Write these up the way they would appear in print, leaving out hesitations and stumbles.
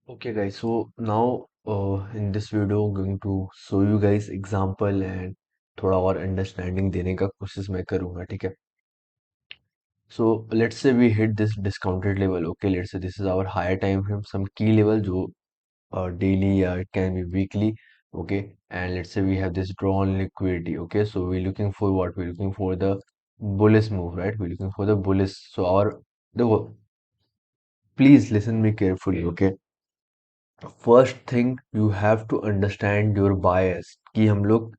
Okay guys, so now in this video I'm going to show you guys example and थोड़ा और understanding देने का कोशिश मैं करूंगा, ठीक है? So let's say we hit this discounted level. Okay, let's say this is our higher time frame, some key level जो daily or it can be weekly. Okay, and let's say we have this draw on liquidity. Okay, so we're looking for what? We're looking for the bullish move, right? We're looking for the bullish. So our the please listen me carefully. Okay, first thing you have to understand your bias कि हम लोग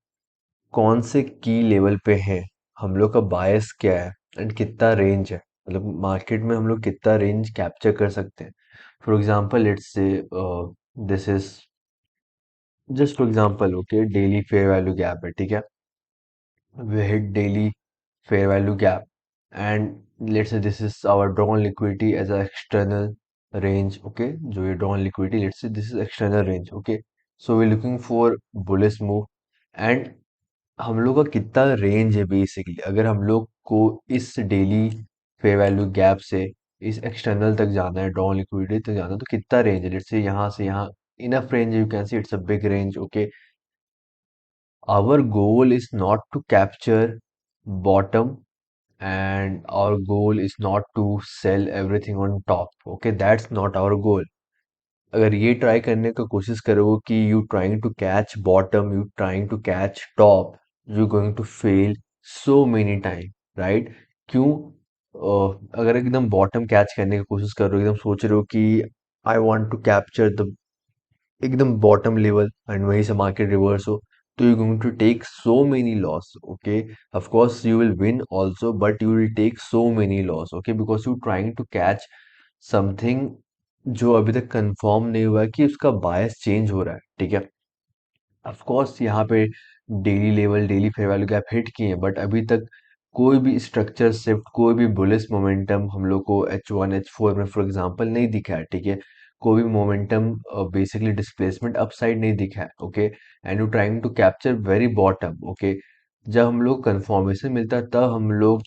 कौन से की level पे हैं, हम लोग का बायस क्या है एंड कितना रेंज है, मतलब मार्केट में हम लोग कितना रेंज कैप्चर कर सकते हैं। For example let's say this is just for example, okay, daily fair value gap है, ठीक है? We hit daily fair value gap, and let's say this is our drawn liquidity as an external range. Okay, जो ये drawn liquidity, let's say this is external range. Okay, so we're looking for bullish move, and हम लोग का कितना range है basically, अगर हम लोग को इस डेली फेयर वैल्यू गैप से इस एक्सटर्नल तक जाना है, ड्रॉन लिक्विडिटी तक जाना है, तो कितना रेंज है? लेट्स से यहाँ से यहाँ इनफ रेंज है, you can see it's a big range. Okay, our goal is not to capture bottom, and our goal is not to sell everything on top. Okay, that's not our goal. अगर ये try करने का कोशिश करोगे कि you trying to catch bottom, you trying to catch top, you going to fail so many time, right? क्यों? अगर एकदम बॉटम कैच करने की कोशिश कर रहे हो, एकदम सोच रहे हो कि I want to capture the एकदम बॉटम लेवल एंड वहीं से मार्केट रिवर्स हो, तो you going to take so many loss. Okay, of course you will win also, but you will take so many loss. Okay, because you trying to catch something जो अभी तक confirm नहीं हुआ है कि उसका बायस चेंज हो रहा है, ठीक है? ऑफ कोर्स यहाँ पे daily level, daily fair value gap hit किए हैं, बट अभी तक कोई भी स्ट्रक्चर शिफ्ट, कोई भी बुलिश मोमेंटम हम लोग को H1 H4 में फॉर एग्जांपल नहीं दिखा है, ठीक है? कोई भी मोमेंटम बेसिकली डिस्प्लेसमेंट अपसाइड नहीं दिखा है। Okay, and you trying to capture very bottom. Okay, जब हम लोग कंफर्मेशन मिलता है तब हम लोग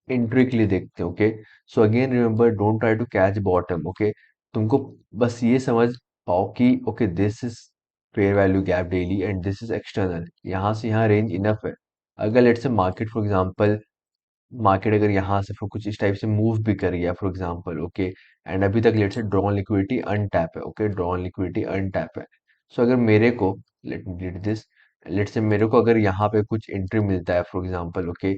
इंट्रिकली देखते हैं। Okay, so again remember, don't try to catch bottom. Okay, तुमको बस ये समझ पाओ कि okay this is fair value gap daily and this is external, यहाँ से यहाँ रेंज इनफ है। अगर let's say market for example, market अगर यहाँ से फिर कुछ इस टाइप से मूव भी कर गया फॉर एग्जांपल, ओके, एंड अभी तक let's say drawn liquidity untapped है। ओके, ड्रॉन लिक्विडिटी अनटैप है। सो अगर मेरे को, late me delete this, let's से मेरे को अगर यहाँ पे कुछ एंट्री मिलता है फॉर एग्जांपल, ओके,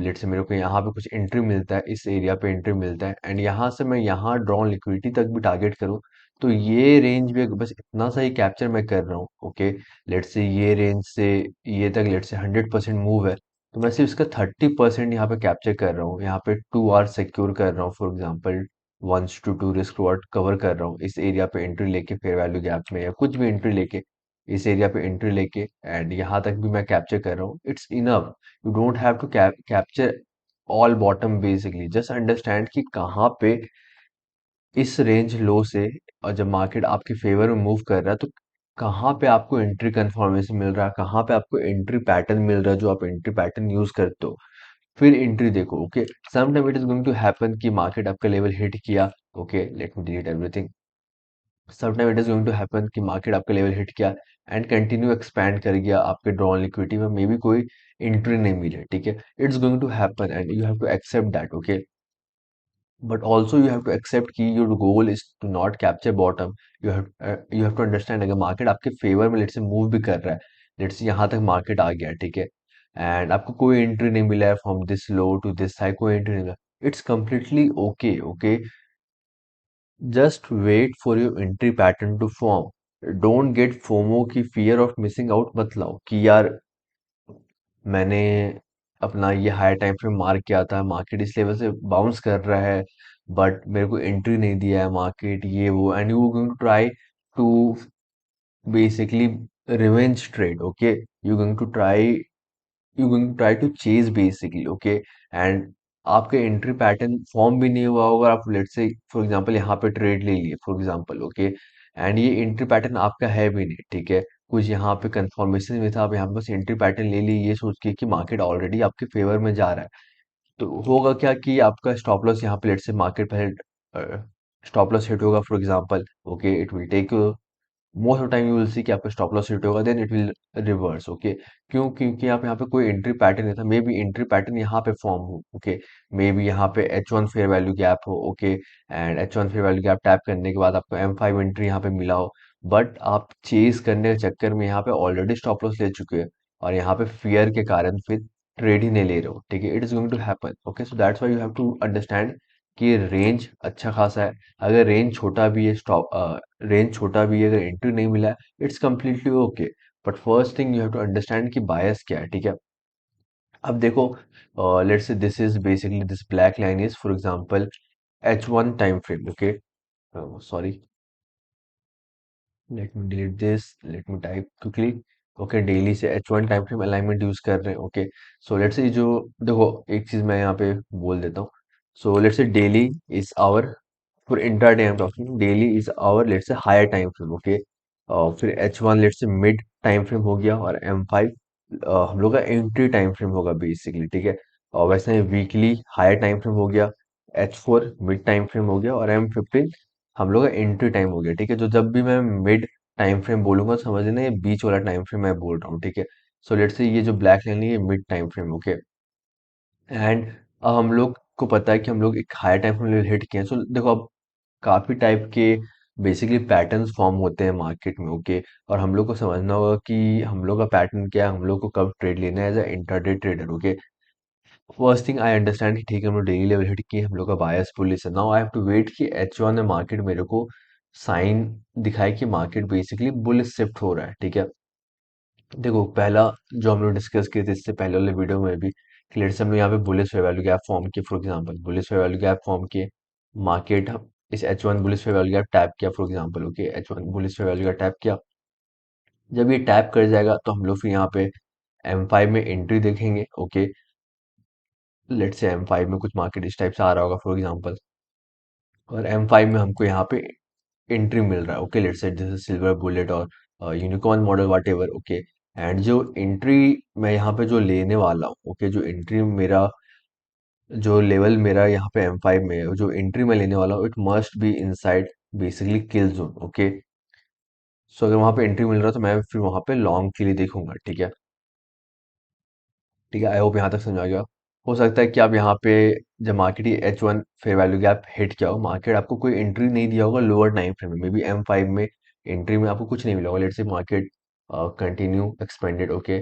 लेट्स से मेरे को यहाँ पे कुछ एंट्री मिलता है, इस एरिया पे एंट्री मिलता है, एंड यहाँ से मैं यहाँ ड्रॉन लिक्विडिटी तक भी टारगेट करूँ, तो ये रेंज भी बस इतना सा ही कैप्चर मैं कर रहा हूँ। ओके, लेट्स से ये रेंज से ये तक लेट्स से 100% मूव है, तो मैं सिर्फ इसका 30% यहाँ पे कैप्चर कर रहा हूँ, यहाँ पे 2 आवर सिक्योर कर रहा हूँ for example, 1 to 2 risk reward cover कर रहा हूँ इस एरिया पे एंट्री लेके, फेयर वैल्यू गैप में या कुछ भी एंट्री लेके, इस एरिया पे एंट्री लेके, एंड यहाँ तक भी मैं कैप्चर कर रहा हूँ, it's enough. You don't have to capture all bottom, basically just understand कि कहाँ पे इस रेंज लो से, और जब मार्केट आपके फेवर में मूव कर रहा है तो कहाँ पे आपको एंट्री कंफर्मेशन मिल रहा है, कहाँ पे आपको एंट्री पैटर्न मिल रहा है जो आप एंट्री पैटर्न यूज करते हो, फिर एंट्री देखो। Okay, some time it is going to happen कि मार्केट आपका लेवल हिट किया। Okay, let me delete everything. Some time it is going to happen कि मार्केट आपका लेवल हिट किया एंड कंटिन्यू एक्सपैंड कर गया आपके ड्रॉन लिक्विडिटी में, मे बी कोई एंट्री नहीं मिले, ठीक है? It's going to happen and you have to accept that. Okay, but also you have to accept कि your goal is to not capture bottom. You have to understand, अगर market आपके favour में let's say move भी कर रहा है, let's say यहाँ तक मार्केट आ गया, ठीक है, एंड आपको कोई एंट्री नहीं मिला है from this low to this high, कोई एंट्री नहीं मिला, it's completely okay. Okay, just wait for your entry pattern to form. Don't get FOMO की फियर ऑफ मिसिंग आउट मत लाओ कि यार मैंने अपना ये हाई टाइम फ्रेम मार्क किया था, मार्केट इस लेवल से बाउंस कर रहा है, बट मेरे को एंट्री नहीं दिया है मार्केट, ये वो, and you going to try to basically revenge trade. Okay, you going to try, you going to try to chase basically. Okay, and आपके एंट्री पैटर्न फॉर्म भी नहीं हुआ होगा, आप लेट्स से फॉर एग्जांपल यहाँ पे ट्रेड ले लिए फॉर एग्जांपल, ओके, एंड ये एंट्री पैटर्न आपका है भी नहीं, ठीक है, कुछ यहाँ पे कंफर्मेशन में था, आप यहाँ पे बस एंट्री पैटर्न ले लिए ये सोच के कि मार्केट ऑलरेडी आपके फेवर में जा रहा है, तो होगा क्या कि आपका स्टॉप लॉस यहाँ पे लेट्स से मार्केट पहले स्टॉप लॉस हिट होगा for example, okay, it will take most of time you will see कि आपका स्टॉप लॉस हिट होगा, then it will reverse, okay. क्यों? क्योंकि आप यहाँ पे कोई एंट्री पैटर्न नहीं था, मे बी एंट्री पैटर्न यहाँ पे फॉर्म हो, ओके, मे बी यहाँ पे H1 फेयर वैल्यू गैप हो, okay, and H1 fair value gap tap करने के बाद आपको M5 एंट्री यहाँ पे मिला हो, बट आप चेज करने के चक्कर में यहाँ पे ऑलरेडी स्टॉप लॉस ले चुके हैं और यहाँ पे फियर के कारण फिर ट्रेड ही नहीं ले रहे हो, ठीक है, it is going to happen, okay. So that's why you have to understand कि रेंज अच्छा खासा है। अगर रेंज छोटा भी है, स्टॉप रेंज छोटा भी है, अगर एंट्री नहीं मिला है, it's completely okay. But first thing you have to understand कि बायस क्या है, ठीक है। अब देखो, let's say this is basically, this black line is for example H1 time frame, okay, sorry, let me delete this, let me type quickly, okay, daily से H1 time frame alignment use कर रहे हैं, okay. So let's से जो, देखो, एक चीज मैं यहाँ पे बोल देता हूँ। So let's say daily is our, for intraday I am talking, daily is our let's say higher time frame, okay. और फिर H1 let's say mid time frame हो गया, और M5 हम लोग का एंट्री टाइम फ्रेम होगा बेसिकली, ठीक है। और वैसे वीकली हायर टाइम फ्रेम हो गया, H4 मिड टाइम फ्रेम हो गया, और M15 हम लोग का एंट्री टाइम हो गया, ठीक है। जो जब भी मैं मिड टाइम फ्रेम बोलूंगा, समझ लेना ये बीच वाला टाइम फ्रेम मैं बोल रहा हूँ, ठीक है। सो लेट्स से ये जो ब्लैक लाइन है ये mid time frame, okay. And अब हम लोग को पता है कि हम लोग एक हायर टाइम फ्रेम हिट किए हैं। सो देखो, अब काफी टाइप के बेसिकली पैटर्न्स फॉर्म होते हैं मार्केट में, ओके। और हम लोग को समझना होगा कि हम लोग का पैटर्न क्या है, हम लोग को कब ट्रेड लेना है as a intraday trader, okay. First thing I understand कि ठीक है, हम लोग डेली लेवल हिट किए, हम लोग का बायस बुलिश है। Now I have to wait कि H1 में मार्केट मेरे को साइन दिखाए कि मार्केट बेसिकली बुलिश शिफ्ट हो रहा है, ठीक है। देखो, पहला जो हम लोग डिस्कस किए थे इससे पहले वाले वीडियो में भी, कि लेट्स से हम लोग यहाँ पे bullish fair value gap form किए, for example bullish fair value gap form किए, मार्केट इस H1 bullish fair value gap tap किया, for example, okay, H1 bullish fair value gap tap किया। जब ये टैप कर जाएगा तो हम लोग फिर यहाँ पे M5 में एंट्री देखेंगे, ओके। लेट्स से M5 में कुछ मार्केट इस टाइप से आ रहा होगा, फॉर एग्जांपल, और M5 में हमको यहाँ पे एंट्री मिल रहा है, ओके, लेट्स से जैसे सिल्वर बुलेट और unicorn model whatever, okay. And जो एंट्री मैं यहाँ पे जो लेने वाला हूँ, ओके, जो एंट्री मेरा, जो लेवल मेरा यहाँ पे M5 में है, जो एंट्री मैं लेने वाला हूँ, it must be inside basically kill zone, okay. So अगर वहाँ पे एंट्री मिल रहा है तो मैं फिर वहाँ पे लॉन्ग के लिए देखूंगा, ठीक है। ठीक है, आई होप यहाँ तक समझ आ गया। हो सकता है कि आप यहाँ पे जब मार्केट ही H1 fair value gap hit किया हो, मार्केट आपको कोई एंट्री नहीं दिया होगा लोअर टाइम फ्रेम में, मे बी M5 में एंट्री में आपको कुछ नहीं मिला होगा, let's say market continue expanded, okay.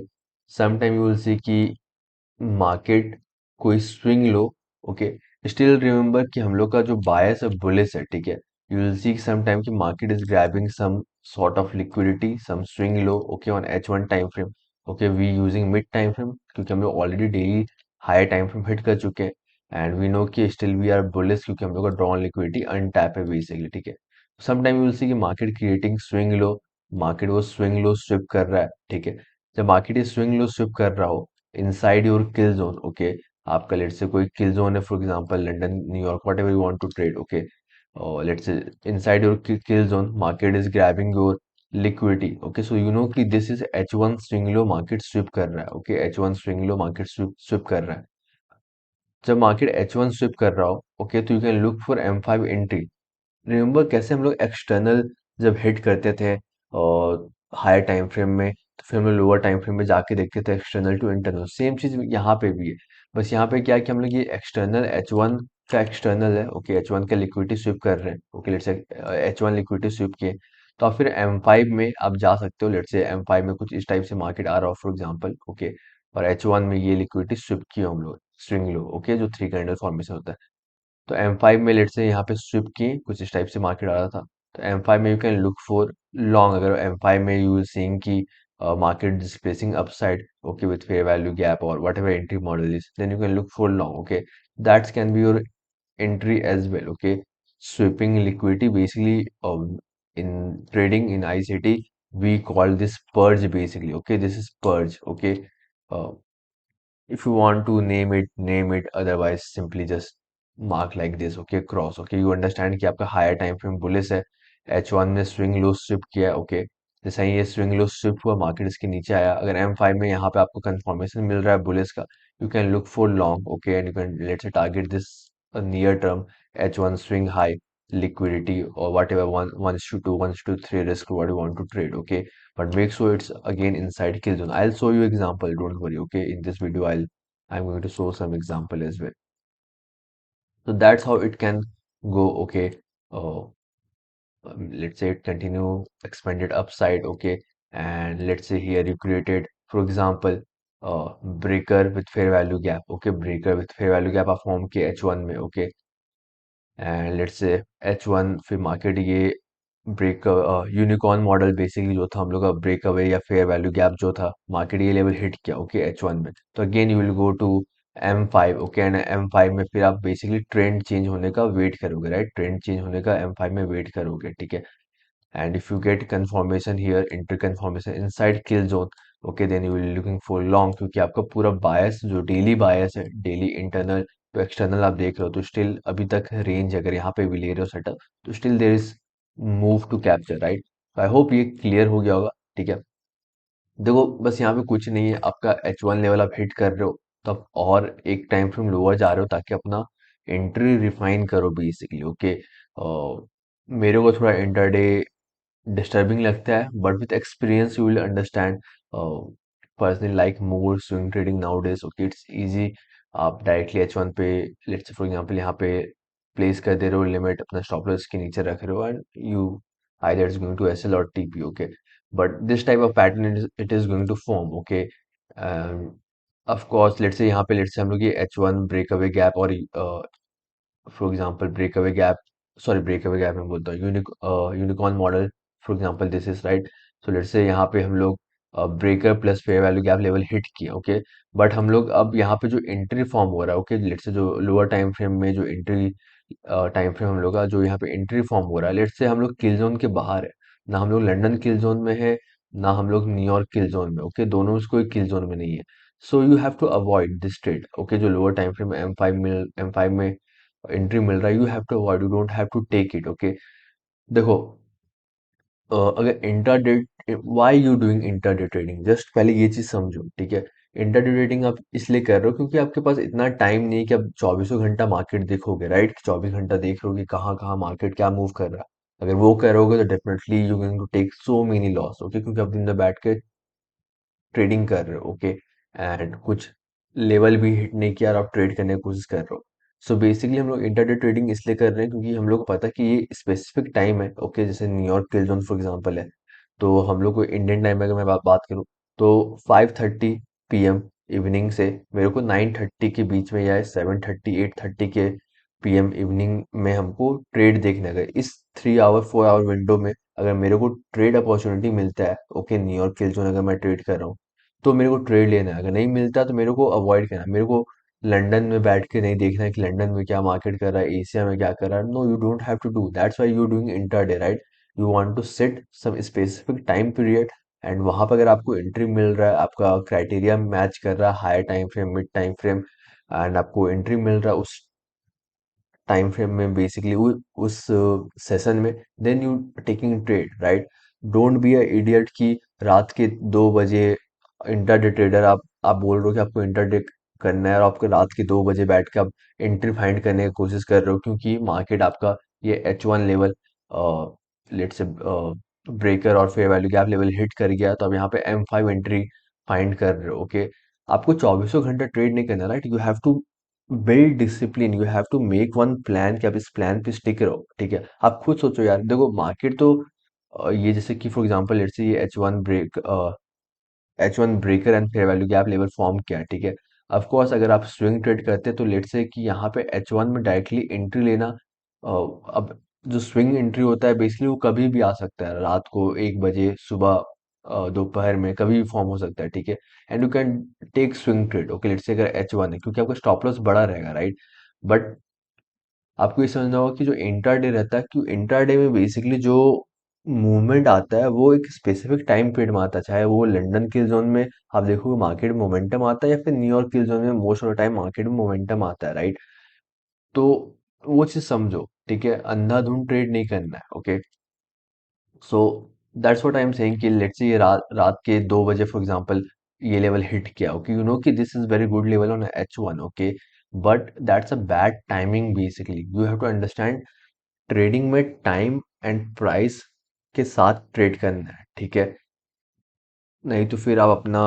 Some time you will see कि मार्केट कोई swing low, okay. Still remember कि हम लोग का जो बायस है बुलिश है, ठीक है। You will see some time कि market is grabbing some sort of liquidity, some swing low, okay, on H1 time frame, okay, we using mid time frame, क्योंकि हम लोग already daily higher time frame hit कर चुके हैं। And we know कि still we are bullish, क्योंकि हम लोग का ड्रॉन लिक्विडिटी अनटैप है बेसिकली, ठीक है। Some time you will see कि market creating swing low, market वो स्विंग लो स्विप कर रहा है, ठीक है। जब मार्केट ये स्विंग लो स्विप कर रहा हो inside your kill zone, okay, आपका लेट्स से कोई किल जोन है, for example London, New York, whatever you want to trade, okay, और let's say inside your kill zone market is grabbing your liquidity, okay. So you know कि this is H1 swing low, market sweep कर रहा है, okay, H1 swing low, market sweep कर रहा है। जब market H1 sweep कर रहा हो, ओके, तो you can look for M5 entry. Remember कैसे हम लोग एक्सटर्नल जब हिट करते थे और हायर टाइम फ्रेम में, तो फिर हम लोग लोअर टाइम फ्रेम में जाके देखते थे एक्सटर्नल टू इंटरनल, सेम चीज यहाँ पे भी है। बस यहाँ पे क्या है कि हम लोग ये एक्सटर्नल H1 का एक्सटर्नल है, ओके, H1 का लिक्विडिटी स्विप कर रहे हैं, ओके, लेट्स से H1 लिक्विडिटी स्विप किए, तो आप फिर M5 में आप जा सकते हो, लेट्स से M5 में कुछ इस टाइप से मार्केट आ रहा हो, फॉर एग्जाम्पल, ओके, और H1 में ये लिक्विडिटी स्विप किए हम लोग, स्विंग लो, ओके, जो थ्री कैंडल फॉर्मेशन होता है। तो M5 में लेट से यहाँ पे स्विप की कुछ इस टाइप से मार्केट आ रहा था, तो M5 में you can look for long. अगर M5 में यू सीइंग की market displacing upside, okay, with fair value gap और whatever entry model is, then you can look for long, okay, that's can be your entry as well, okay. Sweeping liquidity basically, in trading in ICT we call this purge basically, okay, this is purge, okay. uh, if you want to name it, otherwise simply just mark like this, okay, cross, okay, you understand कि आपका higher time frame bullish है, H1 में swing low sweep किया है, okay. जैसे ही ये swing low sweep हुआ market इसके नीचे आया, अगर M5 में यहाँ पे आपको कंफर्मेशन मिल रहा है बुलिश का, you can look for long, okay, and you can let's say target this near term H1 swing high, liquidity or whatever, 1:2, 1:3 risk what you want to trade, okay? But make sure it's again inside kill zone. I'll show you example, don't worry, okay? In this video, I'm going to show some example as well. So that's how it can go, okay? Uh, let's say it continue expanded upside, okay? And let's say here you created, for example, breaker with fair value gap, okay? Breaker with fair value gap आप form के H1 में, okay? And let's से H1 फिर market ये break unicorn model basically जो था हम लोग का ब्रेक अवे या फेयर वैल्यू गैप जो था, मार्केट ये लेवल हिट किया, ओके H1 में, तो again you will go to M5, okay? And M5 में फिर आप बेसिकली ट्रेंड चेंज होने का वेट करोगे, राइट? ट्रेंड चेंज होने का M5 में वेट करोगे, ठीक है? And if you get confirmation here, enter confirmation inside kill zone, okay, then you will be looking for long, क्योंकि आपका पूरा बायस जो डेली बायस है, डेली इंटरनल तो एक्सटर्नल आप देख रहे हो, तो स्टिल अभी तक रेंज अगर यहाँ पे भी ले रहे हो सेटअप, तो still there is move to capture, right? I hope ये क्लियर हो गया होगा, ठीक है? देखो बस यहाँ पे कुछ नहीं है, आपका H1 लेवल आप हिट कर रहे हो, तो आप और एक टाइम फ्रेम लोअर जा रहे हो ताकि अपना एंट्री रिफाइन करो बेसिकली, ओके? मेरे को थोड़ा इंटरडे डिस्टर्बिंग लगता है, but with experience you will understand, personally like more swing trading now days, okay? It's easy. आप डायरेक्टली H1 पे लेट्स फॉर एग्जांपल यहाँ पे प्लेस कर दे रहे हो लिमिट, अपना स्टॉप लॉस के नीचे रख रहे हो, and you either it's going to SL or TP, okay? But this type of pattern it is going to form, okay? um, of course let's say यहाँ पे let's say हम लोग ये H1 breakaway gap और for example breakaway gap, sorry breakaway gap मैं बोलता हूँ, unicorn model, for example this is right. So let's से यहाँ पे हम लोग breaker plus fair value gap level hit किए, ओके? बट हम लोग अब यहाँ पे जो एंट्री फॉर्म हो रहा है, ओके, लेट्स से जो लोअर टाइम फ्रेम में जो एंट्री टाइम फ्रेम हम लोग का जो यहाँ पे एंट्री फॉर्म हो रहा है, लेट्स से हम लोग किल जोन के बाहर है, ना हम लोग लंदन किल जोन में है, ना हम लोग न्यूयॉर्क किल जोन में, ओके? दोनों में कोई किल जोन में नहीं है। So you have to avoid this trade, okay? जो लोअर टाइम फ्रेम M5 में एंट्री मिल रहा है, you have to avoid, you don't have to take it, okay? देखो अगर intraday, why you doing intraday trading, just पहले ये चीज समझो, ठीक है? इंट्राडे ट्रेडिंग आप इसलिए कर रहे हो क्योंकि आपके पास इतना टाइम नहीं है कि आप चौबीसों घंटा मार्केट देखोगे, राइट? 24 घंटा देख रहे हो कि कहाँ कहाँ मार्केट क्या मूव कर रहा है। अगर वो करोगे तो definitely you going to take so many loss, okay? क्योंकि आप दिन भर बैठ के ट्रेडिंग कर रहे हो, ओके? एंड कुछ लेवल भी हिट नहीं किया और आप ट्रेड करने की कोशिश कर रहे हो। सो बेसिकली हम लोग इंटरडे ट्रेडिंग इसलिए कर रहे हैं क्योंकि हम लोग को पता है कि ये स्पेसिफिक टाइम है, ओके? जैसे New York kill zone for example है, तो हम लोग को इंडियन टाइम में अगर मैं बात करूँ तो 5:30 PM इवनिंग से मेरे को 9:30 के बीच में, या 7:30 8:30 के PM इवनिंग में हमको ट्रेड देखने अगर इस 3 आवर 4 आवर विंडो में अगर मेरे को ट्रेड अपॉर्चुनिटी मिलता है, ओके, न्यूयॉर्क किल जोन अगर मैं ट्रेड कर रहा हूँ, तो मेरे को ट्रेड लेना है। अगर नहीं मिलता तो मेरे को अवॉइड करना है। मेरे को लंदन में बैठ के नहीं देखना है कि लंदन में क्या मार्केट कर रहा है, एशिया में क्या कर रहा है। No, you don't have to do that's why you doing interday, right? You want to set some specific time period, and वहां पर अगर आपको एंट्री मिल रहा है, आपका क्राइटेरिया मैच कर रहा है, higher time frame, mid time frame, and आपको एंट्री मिल रहा है उस टाइम फ्रेम में बेसिकली उस सेशन में, then you taking trade, right? Don't be a idiot कि रात के 2 बजे इंटरडे ट्रेडर, आप बोल रहे हो कि आपको इंटरडे करना है और आपको रात के 2 बजे बैठ के आप एंट्री फाइंड करने की कोशिश कर रहे हो क्योंकि मार्केट आपका ये H1 लेवल लेट से ब्रेकर और fair value gap level hit कर गया, तो अब यहाँ पे M5 एंट्री फाइंड कर रहे हो, ओके? आपको चौबीसों घंटा ट्रेड नहीं करना, right? You have to build discipline, you have to make one plan कि आप इस प्लान पे स्टिक रहो, ठीक है? आप खुद सोचो यार, देखो मार्केट तो ये जैसे कि फॉर एग्जांपल लेट्स से ये H1 breaker and fair value gap level form किया, ठीक है? ऑफ कोर्स अगर आप स्विंग ट्रेड करते हैं तो लेट्स से कि यहाँ पे H1 में डायरेक्टली एंट्री लेना, अब जो स्विंग एंट्री होता है बेसिकली वो कभी भी आ सकता है, रात को 1 बजे, सुबह दोपहर में कभी भी फॉर्म हो सकता है, ठीक है? And you can take swing trade, okay? Let's say अगर H1 है क्योंकि आपका स्टॉप लॉस बड़ा रहेगा, राइट? बट आपको ये समझना होगा कि जो इंट्राडे रहता है, कि इंट्राडे में बेसिकली जो मूवमेंट आता है वो एक स्पेसिफिक टाइम पीरियड में आता है, चाहे वो लंदन किल जोन में आप देखोगे मार्केट मोमेंटम आता है, या फिर न्यूयॉर्क किल जोन में most of the time market में मोमेंटम आता है, राइट? तो वो चीज समझो, ठीक है? अंधाधुंध ट्रेड नहीं करना है, okay? So that's what I am saying कि लेट्स से ये रात के 2 बजे फॉर एग्जांपल ये लेवल हिट किया, ओके? यू नो कि this is very good level on H1, okay? But that's a bad timing basically, you have to understand trading में time and price के साथ ट्रेड करना है, ठीक है। नहीं तो फिर आप अपना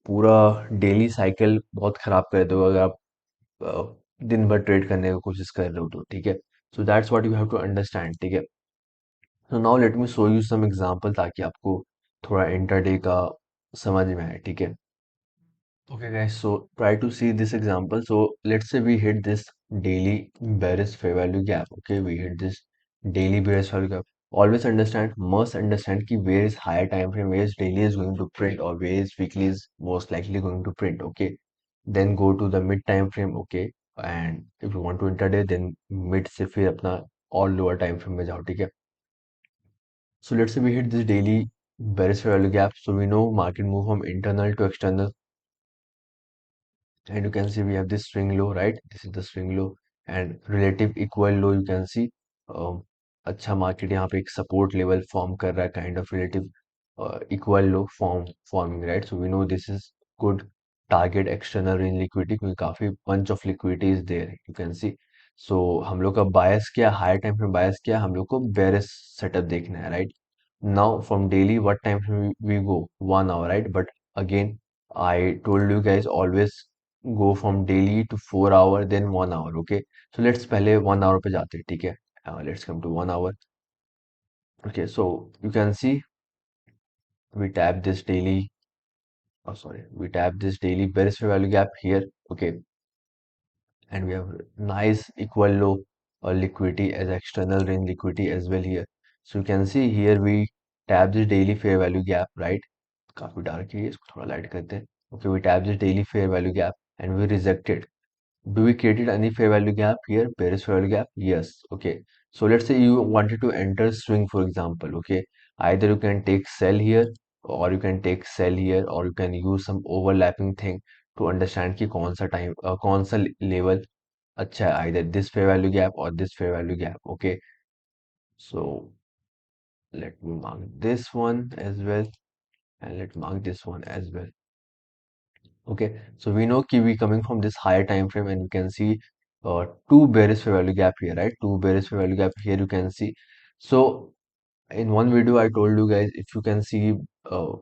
पूरा डेली साइकिल बहुत खराब कर दोगे अगर आप दिन भर ट्रेड करने की कोशिश कर रहे हो तो, ठीक है। So that's what you have to understand, ठीक है। So now let me show you some example ताकि आपको थोड़ा इंटरडे का समझ में आए, ठीक है। Okay guys, so try to see this example. So let's say we hit this daily bearish fair value gap. Okay, we hit this daily bearish value gap. Always understand, must understand कि where is higher time frame, where is daily is going to print or where is weekly is most likely going to print. Okay, then go to the mid time frame. Okay, and if you want to intraday, then mid से फिर अपना और lower time frame में जाओ, ठीक है। So let's say we hit this daily bearish fair value gap. So we know market move from internal to external, and you can see we have this swing low, right? This is the swing low and relative equal low, you can see अच्छा market यहाँ पे एक support level form कर रहा है, kind of relative equal low forming, right. So we know this is good target external range liquidity, क्योंकि काफी bunch of liquidity is there, you can see. So हम लोग का बायस क्या, हायर टाइम में बायस क्या, हम लोग को बेरिश सेटअप देखना है, right. now from daily what time we go 1 hour, right? But again I told you guys always go from daily to 4 hour then 1 hour, okay। so let's पहले 1 hour पे जाते हैं, ठीक है। Let's come to 1 hour। Okay, so you can see we tap this daily, oh sorry, we tap this daily bearish value gap here, okay, and we have nice equal low liquidity as external range liquidity as well here। So you can see here we tap this daily fair value gap, right? काफी dark है ये, इसको थोड़ा light करते हैं। Okay, we tap this daily fair value gap and we rejected. Do we created any fair value gap here? Bearish fair value gap? Yes. Okay. So let's say you wanted to enter swing, for example. Okay. Either you can take sell here, or you can take sell here, or you can use some overlapping thing to understand कि कौन सा time कौन सा level अच्छा है, either this fair value gap or this fair value gap. Okay. So let me mark this one as well, and let mark this one as well. Okay, so we know we coming from this higher time frame, and we can see two bearish fair value gap here, right? Two bearish fair value gap here you can see. So in one video I told you guys, if you can see uh,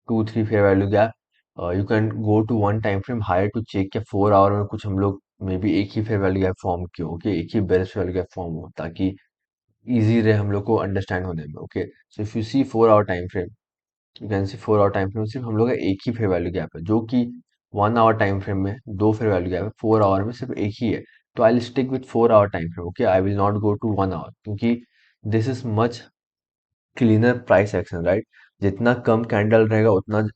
2 3 fair value gap, you can go to one time frame higher to check क्या 4 hour में कुछ हम लोग may be एक ही fair value gap form किए, okay, एक ही bearish fair value gap form हो, ताकि इजी रहे हम लोग को अंडरस्टैंड होने में, okay. So if you see 4 hour time frame, you can see 4 hour time frame सिर्फ हम लोग का एक ही फेयर वैल्यू गैप है, जो कि 1 आवर टाइम फ्रेम में दो फेयर वैल्यू गैप है, 4 आवर में सिर्फ एक ही है। तो I will stick with 4 hour time frame, okay, I will not go to 1 hour, क्योंकि this is much cleaner price action, right. जितना कम कैंडल रहेगा उतना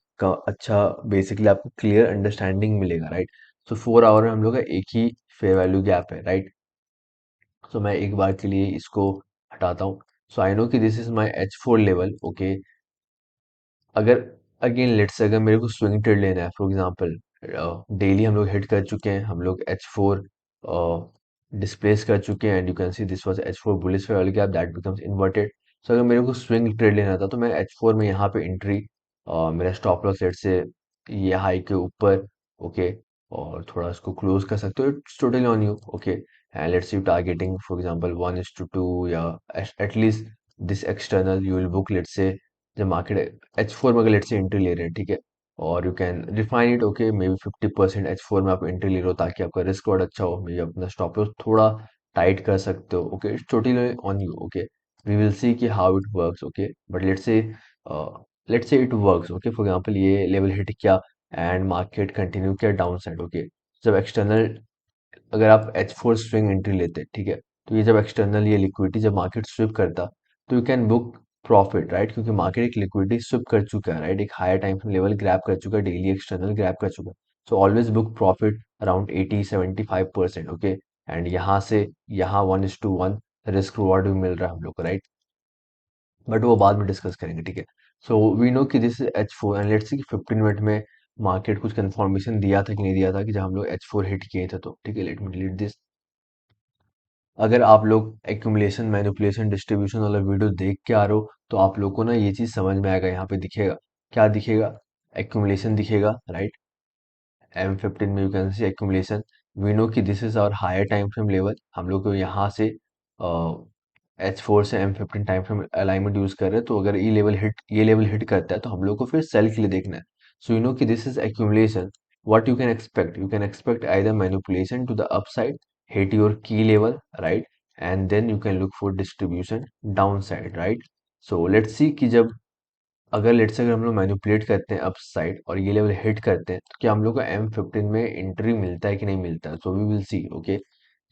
अच्छा बेसिकली आपको क्लियर अंडरस्टैंडिंग मिलेगा, राइट। सो 4 आवर में हम लोग का एक ही फेयर वैल्यू गैप है, राइट। सो मैं एक बार के लिए इसको हटाता हूँ। सो आई नो कि this is my H4 level, okay. अगर अगेन लेट्स से अगर मेरे को स्विंग ट्रेड लेना है, फॉर एग्जांपल डेली हम लोग हिट कर चुके हैं, हम लोग H4 डिस्प्लेस कर चुके हैं, and you can see this was H4 bullish वाले गैप दैट बिकम्स इन्वर्टेड। सो अगर मेरे को स्विंग ट्रेड लेना था तो मैं H4 में यहाँ पे एंट्री, मेरा स्टॉप लॉस लेट से ये हाई के ऊपर, ओके, और थोड़ा इसको क्लोज कर सकते हो, it's totally on you, okay. And let's you targeting for example 1:2 या at least this external you will book let's say, जब मार्केट H4 में अगर लेट से एंट्री ले रहे हैं, ठीक है, और you can refine it, okay, may be 50% H4 में आप एंट्री ले रहे हो ताकि आपका रिस्क और अच्छा हो, मे बी अपना स्टॉप लॉस थोड़ा टाइट कर सकते हो, okay, it's totally on you, okay. We will see कि how it works, okay. But let's say it works, okay. For example ये लेवल हिट किया एंड मार्केट कंटिन्यू किया down side, okay. जब external, अगर आप H4 स्विंग एंट्री लेते हैं, ठीक है, तो ये जब एक्सटर्नल ये लिक्विडिटी जब मार्केट स्विप करता, तो you can book profit, right, क्योंकि मार्केट एक लिक्विडिटी स्विप कर चुका है, राइट, एक हायर टाइम लेवल ग्रैब कर चुका है, डेली एक्सटर्नल ग्रैब कर चुका है। So always book profit around 80 75%, okay. And यहाँ से यहाँ 1:1 रिस्क रिवॉर्ड भी मिल रहा है हम लोग को, राइट। बट वो बाद में डिस्कस करेंगे, ठीक है। सो वी नो कि this is H4, and let's see कि 15 मिनट में मार्केट कुछ कंफर्मेशन दिया था कि नहीं दिया था कि जब हम लोग H4 हिट किए थे, तो ठीक है, लेट मी डिलीट दिस। अगर आप लोग एक्यूमुलेशन मैनिपुलेशन डिस्ट्रीब्यूशन वाला वीडियो देख के आ रहे हो, तो आप लोग को ना ये चीज समझ में आएगा, यहाँ पे दिखेगा, क्या दिखेगा, एक्यूमुलेशन दिखेगा, राइट। M15 में you can see accumulation. We know कि this is our higher time frame level, हम लोग को यहाँ से H4 से M15 time frame alignment use कर रहे हैं, तो अगर ये लेवल हिट करता है तो हम लोग को फिर सेल के लिए देखना है. सो यू नो कि this is accumulation. What you can expect either manipulation to the upside, hit your key level, right? And then you can look for distribution downside, right? So let's see कि जब अगर let's say अगर हम लोग manipulate करते हैं up side और ये लेवल हिट करते हैं, तो क्या हम लोग को M15 में एंट्री मिलता है कि नहीं मिलता है. So we will see. Okay,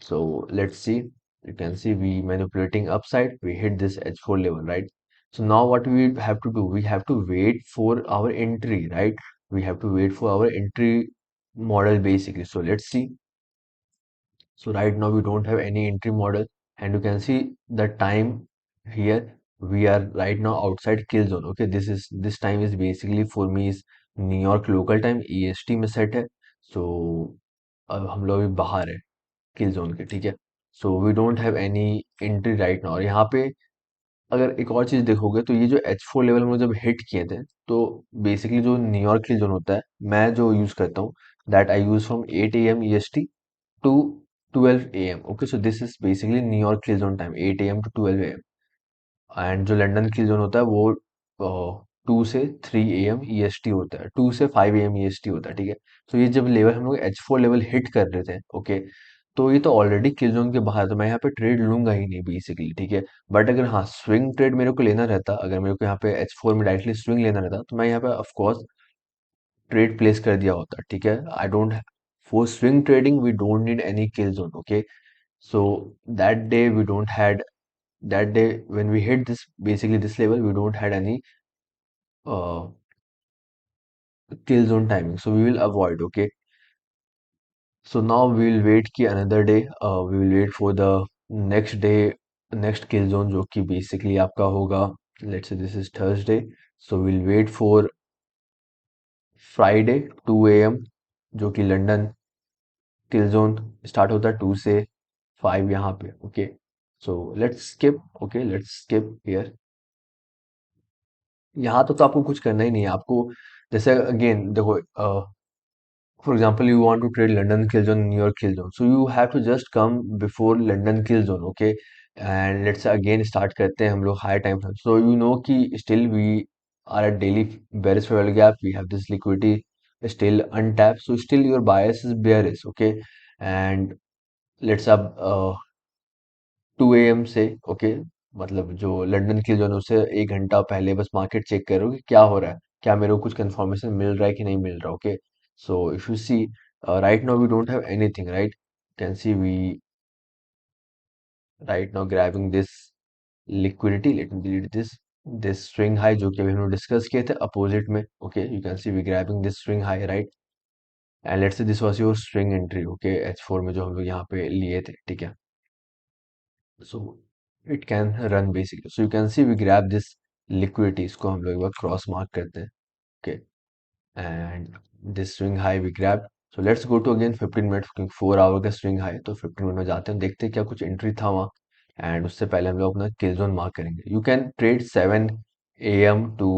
so let's see. You can see we manipulating upside, we hit this H4 level, right? So now what we have to do, we have to wait for our entry, right? We have to wait for our entry model basically. So let's see. So right now we don't have any entry model, and you can see the time here. We are right now outside kill zone. Okay, this time is basically for me is New York local time, EST में set है. So अब हम लोग अभी बाहर है किल zone के, ठीक है. So we don't have any entry right now. और यहाँ पे अगर एक और चीज देखोगे तो ये जो H4 लेवल हम लोग जब हिट किए थे, तो बेसिकली जो न्यूयॉर्क किल जोन होता है, मैं जो यूज करता हूँ, that I use from 8 AM EST to 12 AM. Okay, so this is basically New York kill zone time, 8 AM to 12 AM. And जो लंदन की जोन होता है वो 2 से 3 AM EST होता है, 2 से 5 AM EST होता है, ठीक है. तो ये जब लेवल हम लोग H4 लेवल हिट कर रहे थे, ओके, तो ये तो ऑलरेडी किल जोन के बाहर है, तो मैं यहाँ पे ट्रेड लूंगा ही नहीं बेसिकली, ठीक है. बट अगर हाँ स्विंग ट्रेड मेरे को लेना रहता, अगर मेरे को यहाँ पे H4 में डायरेक्टली स्विंग लेना रहता, तो मैं यहाँ पे ऑफकोर्स ट्रेड प्लेस कर दिया होता, ठीक है. I don't, for swing trading we don't need any kill zone. Okay, so that day we don't had, that day when we hit this basically this level, we don't had any uh, kill zone timing, so we will avoid. Okay, so now we will wait ki another day, we will wait for the next day, next kill zone जो कि basically आपका होगा, let's say this is Thursday, so we'll wait for Friday 2 AM, जो कि London किल zone start होता है 2 से 5 यहाँ पे. Okay, so let's skip. Okay, let's skip here. यहाँ तो आपको कुछ करना ही नहीं है आपको. जैसे अगेन देखो, for example, you want to trade London kill zone, New York kill zone. So you have to just come before London kill zone, okay? And let's say again start करते हैं हम लोग high time frame. So you know कि still we are at daily bearish level gap. We have this liquidity still untapped. So still your bias is bearish, okay? And let's up 2 AM से, okay, मतलब जो London की जो है उससे 1 घंटा पहले बस मार्केट चेक करो कि क्या हो रहा है, क्या मेरे को कुछ कंफर्मेशन मिल रहा है कि नहीं मिल रहा. Okay, so if you see right now we don't have anything, right. Can see we right now grabbing this liquidity. Let me delete this swing high जो कि अभी हम लोग डिस्कस किए थे अपोजिट में. Okay, you can see we grabbing this swing high, right. And let's say this was your swing entry, okay, H4 में जो हम लोग यहाँ पे लिए थे, ठीक है. So it can run basically. So you can see we grab this liquidity. इसको हम लोग एक बार क्रॉस मार्क करते हैं. Okay, and this swing high we grab. So let's go to again 15 minute, क्योंकि 4 आवर का स्विंग हाई, तो 15 minute में जाते हैं, देखते हैं क्या कुछ एंट्री था वहाँ. एंड उससे पहले हम लोग अपना किल जोन मार्क करेंगे. You can trade 7 AM to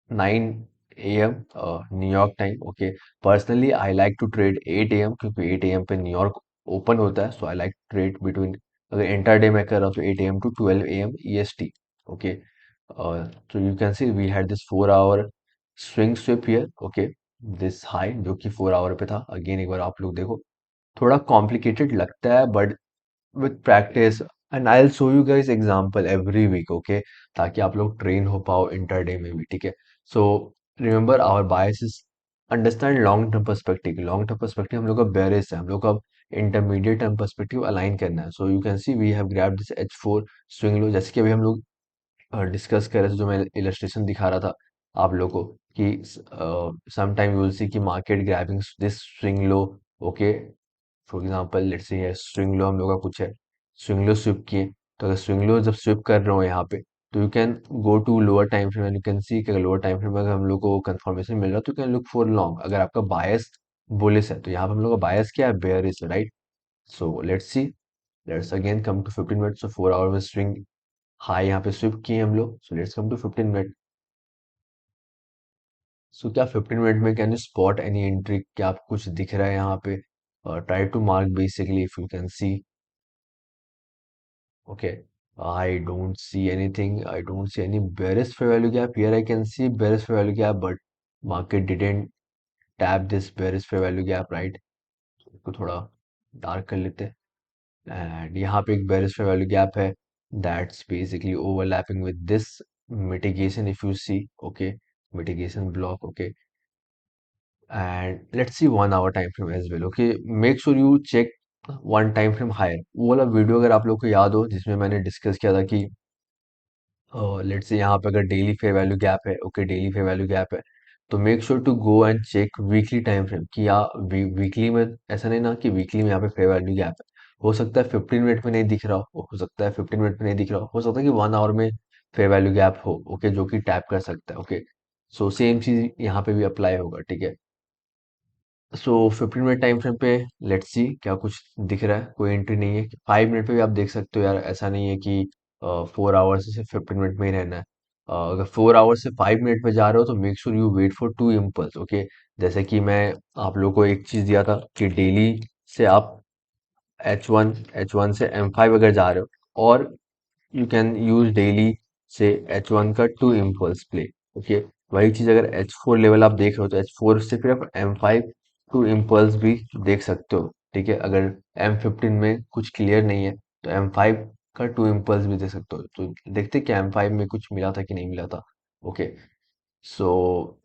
9 AM New York time. Okay, personally I like to trade 8 AM, क्योंकि 8 AM पे न्यूयॉर्क ओपन होता है. So I like trade between, अगर इंटर डे में कर रहा हूँ तो 8 AM to 12 AM EST. Okay, so you can see we had this 4 hour swing sweep here. Okay, this high जो कि 4 आवर पे था. अगेन एक बार आप लोग देखो, थोड़ा कॉम्प्लिकेटेड लगता है, but with practice, and I'll show you guys example every week, okay, ताकि आप लोग ट्रेन हो पाओ इंटरडे में भी, ठीक है. So remember our bias is understand long term perspective. Long term perspective हम लोग का बेरिश है, हम लोग का इंटरमीडिएट टर्म पर्सपेक्टिव अलाइन करना है. So you can see we have grab this H4 swing low, जैसे कि अभी हम लोग डिस्कस कर रहे थे, जो मैं इलस्ट्रेशन दिखा रहा था आप लोगों को कि some time you will see कि market grabbing this swing low. Okay, for example let's say ये स्विंग लो हम लोग का कुछ है, स्विंग लो स्विप किए, तो अगर स्विंग लो जब स्विप कर रहे हो यहाँ पे, तो you can go to lower time frame and you can see कि अगर लोअर टाइम फ्रेम में अगर हम लोग को कंफर्मेशन मिल रहा है, तो you can look for long. अगर आपका बायस बुलिश है, तो यहाँ पे हम लोग का बायस क्या है, बेयरिश है, right. So let's see, let's again come to 15 minute. So 4 hour में स्विंग हाई यहाँ पे स्विप किए हम लोग. So let's come to 15 minute. So क्या 15 मिनट में can you spot any entry, क्या आपको कुछ दिख रहा है यहाँ पे. Try to mark basically if you can see. Okay, I don't see anything. I don't see any bearish fair value gap. Here I can see bearish fair value gap, but market didn't tap this bearish fair value gap, right? इसको थोड़ा dark कर लेते हैं and यहाँ पे एक bearish fair value gap है, that's basically overlapping with this mitigation if you see. Okay, mitigation block. Okay, and let's see 1 hour time frame as well. Okay, make sure you check one time frame higher. वो वाला video अगर आप लोग को याद हो जिसमें मैंने डिस्कस किया था कि लेट्स से यहाँ पे अगर डेली फेयर वैल्यू गैप है, okay daily fair value gap है, तो make sure to go and check weekly time frame कि या वीकली में ऐसा नहीं ना कि वीकली में यहाँ पे फेयर वैल्यू गैप है, हो सकता है 15 मिनट में नहीं दिख रहा हो सकता है 15 मिनट में नहीं दिख रहा हो सकता है कि 1 आवर में फेयर वैल्यू गैप हो, ओके जो कि टैप कर सकता है। ओके, सो सेम चीज यहाँ पे भी अप्लाई होगा, ठीक है। सो 15 मिनट टाइम फ्रेम पे लेट्स सी क्या कुछ दिख रहा है, कोई एंट्री नहीं है। 5 मिनट पे भी आप देख सकते हो यार, ऐसा नहीं है कि 4 आवर्स से 15 मिनट में ही रहना है। अगर 4 आवर्स से 5 मिनट में जा रहे हो तो make sure you wait for two impulse. Okay, जैसे कि मैं आप लोगों को एक चीज दिया था कि डेली से आप H1 से M5 अगर जा रहे हो, और यू कैन यूज डेली से H1 का टू इम्पल्स प्ले। ओके, वही चीज अगर H4 लेवल आप देख रहे हो तो H4 से फिर आप M5 टू इम्पल्स भी देख सकते हो, ठीक है। अगर M15 में कुछ क्लियर नहीं है तो M5 का टू इम्पल्स भी देख सकते हो। तो देखते कि M5 में कुछ मिला था कि नहीं मिला था। Okay, so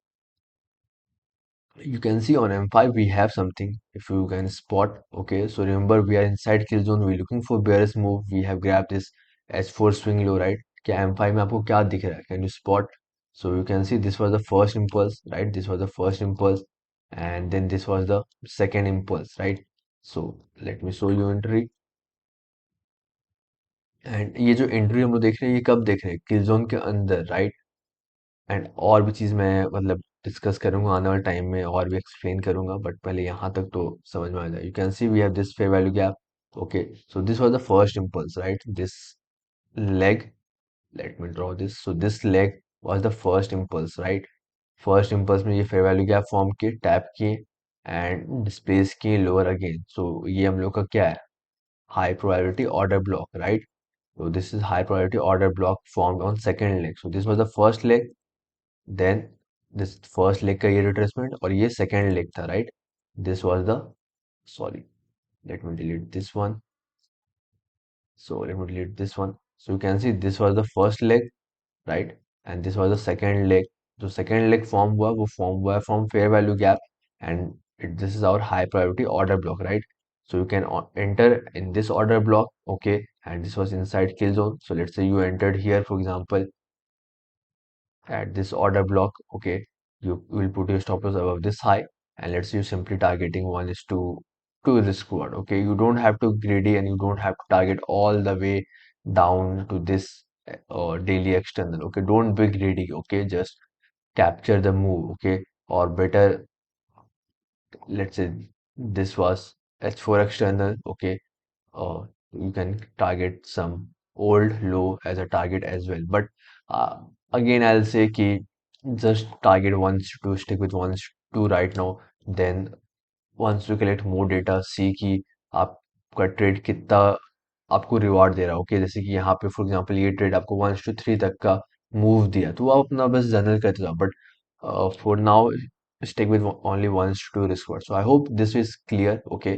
you can see on M5 we have something if you can spot. Okay, so remember we are inside kill zone, we're looking for bearish move, we have grabbed this H4 swing low, right? क्या M5 में आपको क्या दिख रहा है, can you spot? So you can see this was the first impulse, right? This was the first impulse, and then this was the second impulse, right? So let me show you entry, and ये जो entry हम लोग देख रहे हैं ये कब देख रहे हैं, किल जोन के अंदर, right? एंड और भी चीज़ मैं मतलब डिस्कस करूंगा आने वाले टाइम में, और भी एक्सप्लेन करूंगा, बट पहले यहाँ तक तो समझ में आ जाए। You can see we have this fair value gap. Okay, so this was the first impulse, right? This leg, let me draw this, so this leg was the first impulse, right? First impulse में ये fair value gap form किए, tap किए and displace किए lower again. सो ये हम लोग का क्या है, high probability order block, right? So this is high priority order block formed on second leg. So this was the first leg, then this first leg का ये रिट्रेसमेंट, और ये सेकेंड लेग था, right? This was the, sorry, let me delete this one, so let me delete this one. So you can see this was the first leg, right? And this was the second leg. जो second leg form हुआ वो form हुआ from fair value gap, and this is our high priority order block, right? So you can enter in this order block, okay, and this was inside kill zone. So let's say you entered here, for example, at this order block. Okay, you will put your stop loss above this high, and let's say you're simply targeting 1 is to risk reward. Okay, you don't have to greedy, and you don't have to target all the way down to this daily external. Okay, don't be greedy. Okay, just capture the move. Okay, or better, let's say this was H4 external. Okay, uh, you can target some old low as a target as well. But uh, again, I'll say कि just target ones to stick with ones to right now. Then once you collect more data, see कि आपका trade कितना आपको reward दे रहा है। Okay, जैसे कि यहाँ पे फॉर एग्जांपल ये ट्रेड आपको 1:3 तक का मूव दिया, तो आप अपना बस जनरल करते जाओ, but for now stick with only 1:2 risk reward. So I hope this is clear. Okay,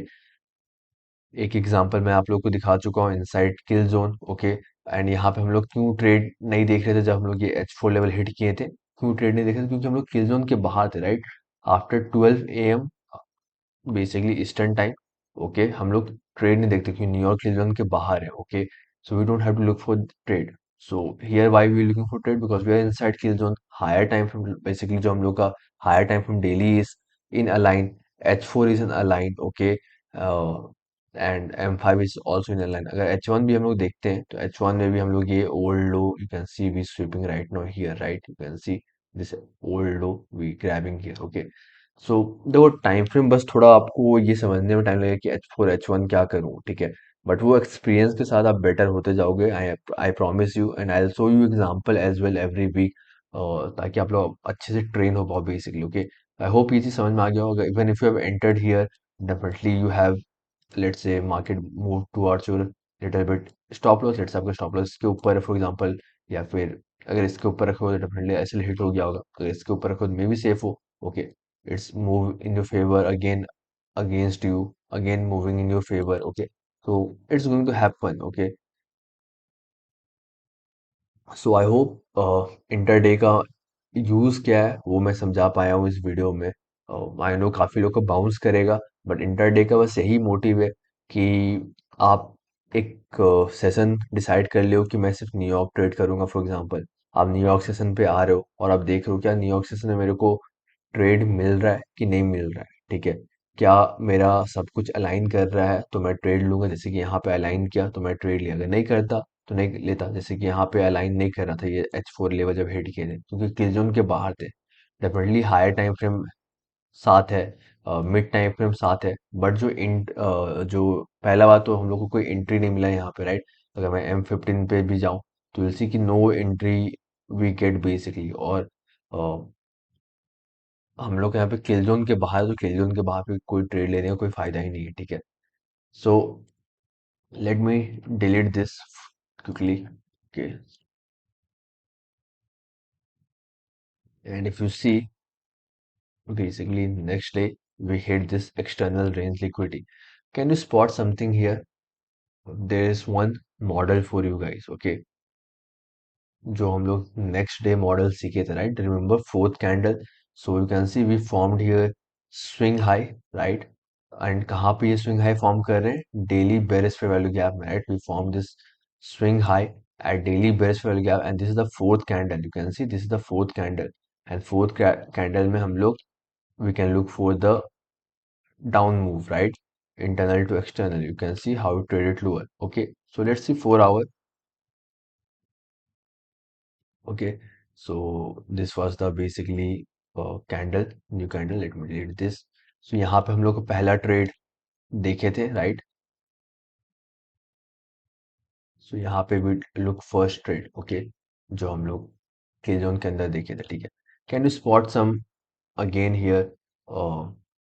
एक एग्जांपल मैं आप लोग को दिखा चुका हूँ inside kill zone. Okay, and यहाँ पे हम लोग क्यों ट्रेड नहीं देख रहे थे जब हम लोग ये H4 लेवल हिट किए थे, क्यों ट्रेड नहीं देख रहे थे, क्योंकि हम लोग किल जोन के बाहर थे, right? After 12 AM basically eastern time. Okay, हम लोग ट्रेड नहीं देखते क्योंकि न्यूयॉर्क किल जोन के बाहर है। Okay, so we don't have to look for trade. So here why we looking for trade, because we are inside kill zone. Higher time frame basically जो हम लोग का higher time frame daily is in align, H4 is in align. Okay, and M5 is also in align. अगर H1 भी हम लोग देखते हैं तो H1 में भी हम लोग ये old low, you can see we sweeping right now here, right? You can see this old low we grabbing here. Okay, so देखो टाइम फ्रेम बस थोड़ा आपको ये समझने में टाइम लगेगा कि H4 H1 क्या करूं, ठीक है। बट वो एक्सपीरियंस के साथ आप बेटर होते जाओगे, I I promise you, and I show you example as well every week, ताकि आप लोग अच्छे से ट्रेन हो पाओ बेसिकली। ओके, आई होप ये चीज समझ में आ गया होगा। Even if you have entered here, definitely you have, let's say, market move towards your little bit stop loss, let's आपका स्टॉप लॉस इसके ऊपर है फॉर एग्जांपल, या फिर अगर इसके ऊपर रखो तो डेफिनेटली ऐसे हिट हो गया होगा, अगर इसके ऊपर रखो तो मे बी सेफ हो। Okay, it's move in your favour again, against you, again moving in your favour. Okay, so it's going to happen. Okay, so I hope intraday का यूज़ क्या है वो मैं समझा पाया हूँ इस वीडियो में। आई नो काफ़ी लोग को बाउंस करेगा, बट इंटरडे का बस यही मोटिव है कि आप एक सेशन डिसाइड कर लियो कि मैं सिर्फ न्यूयॉर्क ट्रेड करूंगा फॉर एग्जांपल। आप न्यूयॉर्क सेशन पे आ रहे हो और आप देख रहे हो क्या न्यूयॉर्क सेशन में मेरे को ट्रेड मिल रहा है कि नहीं मिल रहा है, ठीक है। क्या मेरा सब कुछ अलाइन कर रहा है तो मैं ट्रेड लूंगा, जैसे कि यहाँ पे अलाइन किया तो मैं ट्रेड लिया, अगर नहीं करता तो नहीं लेता। जैसे कि यहाँ पे अलाइन नहीं कर रहा था, ये H4 लेवल जब हिट किए थे क्योंकि किल जोन के बाहर थे। डेफिनेटली हायर टाइम फ्रेम साथ है, मिड टाइम फ्रेम साथ है, बट जो पहला बात तो हम लोग को कोई एंट्री नहीं मिला यहाँ पे, राइट। अगर मैं M15 पे भी जाऊँ तो विल सी कि no entry we get basically. और हम लोग यहाँ पे किल जोन के बाहर, तो किल जोन के बाहर पे कोई ट्रेड लेने का कोई फायदा ही नहीं है, ठीक है। So let me delete this quickly. Okay, and if you see basically next day we hit this external range liquidity. Can you spot something here? There is one model for you guys, okay, जो हम लोग next day model सीखे थे, right, remember fourth candle. So you can see we formed here swing high, right. And कहाँ पे ये swing high form कर रहे हैं? डेली बेरिस पे वैल्यू गैप में, right. We form this swing high at daily bearish पे value gap, and this is the fourth candle, you can see this is the fourth candle. And fourth candle में हम लोग we can look for the down move, right? Internal to external. You can see how it traded lower. Okay, so let's see 4 hour. Okay, so this was the basically candle, new candle. Let me delete this. So यहाँ पे हम लोग को पहला trade देखे थे, right. सो यहाँ पे भी लुक फर्स्ट ट्रेड, ओके, जो हम लोग किल जोन के अंदर देखे थे, ठीक है। Can you spot some again here?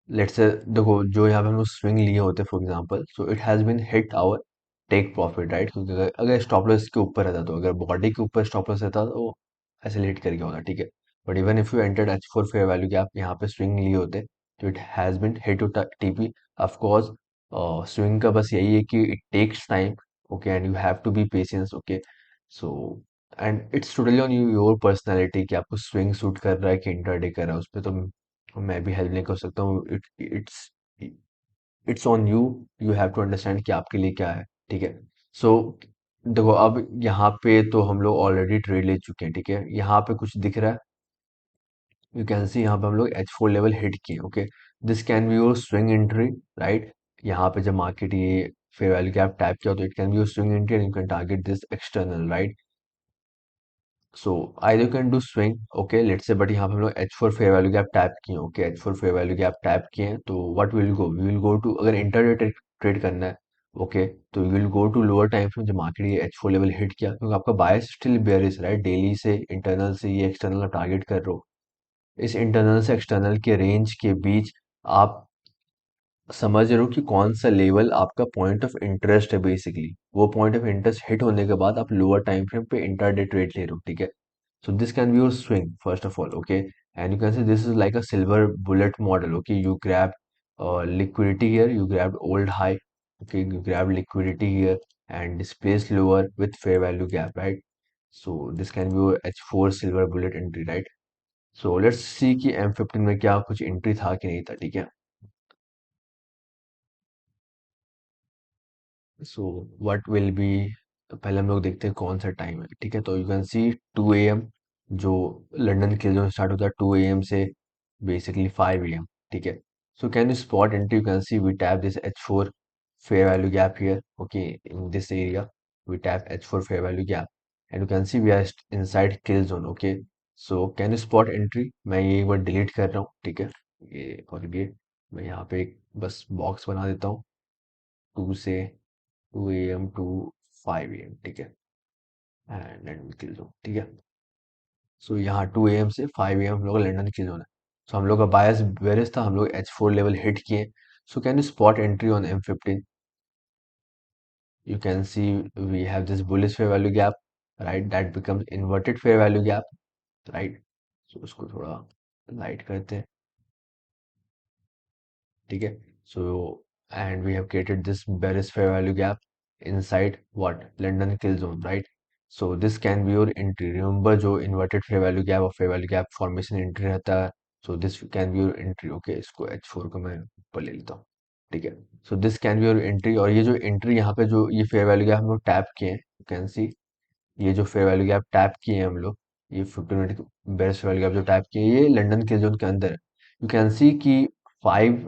Let's say देखो जो यहाँ पे हम लोग स्विंग लिए होते for example, so it has been hit our take profit, right. क्योंकि अगर स्टॉप लॉस के ऊपर रहता, तो अगर बॉडी के ऊपर स्टॉप लॉस रहता तो वो ऐसे हिट करके होता, ठीक है। But even if you entered H4 fair value gap, यहाँ पे स्विंग लिए होते तो it has been hit to TP. Off course swing का बस यही है कि it takes time, okay, and you have to be patience, okay. So and it's totally on you, your personality कि आपको स्विंग सूट कर रहा है कि इंटरडे कर रहा है, उस पर तो मैं भी हेल्प नहीं कर सकता हूँ। It's on you, you have to understand कि आपके लिए क्या है, ठीक है। सो देखो अब यहाँ पे तो हम लोग ऑलरेडी ट्रेड ले चुके हैं, ठीक है। यहाँ पे कुछ दिख रहा है, यू कैन सी यहाँ पे हम लोग H4 लेवल हिट किए, okay. This can be your swing entry, right. यहाँ पे जब मार्केट ये फेयर वैल्यू गैप टैप किया तो it can be your swing entry and you can target this external, right. So either you can do swing, okay, let's say, but यहाँ पे हम लोग H4 fair value gap tap किए, okay, H4 fair value gap tap किए हैं, तो what will go, we will go to, अगर intraday trade करना है, ओके, तो you will go to lower time frame जब मार्केट ये H4 लेवल हिट किया, क्योंकि आपका बायस स्टिल बेयरिश, राइट। डेली से इंटरनल से ये एक्सटर्नल टारगेट कर रहे हो, इस इंटरनल से एक्सटर्नल के रेंज के बीच आप समझ रहे हो कि कौन सा लेवल आपका पॉइंट ऑफ इंटरेस्ट है बेसिकली। वो पॉइंट ऑफ इंटरेस्ट हिट होने के बाद आप लोअर टाइम फ्रेम पे इंटरडे ट्रेड ले रहे हो, ठीक है। So this can be your swing first of all, okay, and you can say this is like a silver bullet model, okay. You grab liquidity here, you grabbed old high, okay, you grab liquidity here and displaced lower with fair value gap, right. So this can be your H4 silver bullet entry, right. So let's see कि M15 में क्या कुछ entry था कि नहीं था, ठीक है। सो व्हाट विल बी, पहले हम लोग देखते हैं कौन सा टाइम है, ठीक है। तो यू कैन सी 2 AM, जो लंदन के जो स्टार्ट होता है 2 AM से बेसिकली 5 AM, ठीक है। So can you spot entry? You can see we tap this H4 fair value gap here, okay, in this area we tap H4 fair value gap and you can see we are inside kill zone, okay. So can you spot entry? मैं ये एक बार delete कर रहा हूँ, ठीक है। ये और ये मैं यहाँ पे एक बस बॉक्स बना देता हूँ, 2 AM टू 5 AM, ठीक है, एंड लंदन किल जोन, ठीक है। सो यहाँ 2 AM से 5 AM हम लोग का लंदन किल जोन है। सो हम लोग का बायस बेरिश था, हम लोग H4 लेवल हिट किए। सो can you spot entry on M15? you can see we have this bullish fair value gap, right? That becomes inverted fair value gap, right? So उसको थोड़ा लाइट करते हैं, ठीक है? So and we have created this bearish fair value gap inside what London kill zone, right? So this can be your entry. Remember जो inverted fair value gap और fair value gap formation entry रहता है, so this can be your entry. Okay, इसको H4 को मैं ऊपर ले लेता हूँ, ठीक है? So this can be your entry, और ये जो entry यहाँ पे जो ये fair value gap हम लोग टैप किए हैं, you can see ये जो फेयर वैल्यू गैप टैप किए हैं हम लोग, ये 15 मिनट बेस्ट वैल्यू गैप जो टैप किए हैं, ये लंदन के जोन के अंदर है। यू कैन सी कि 5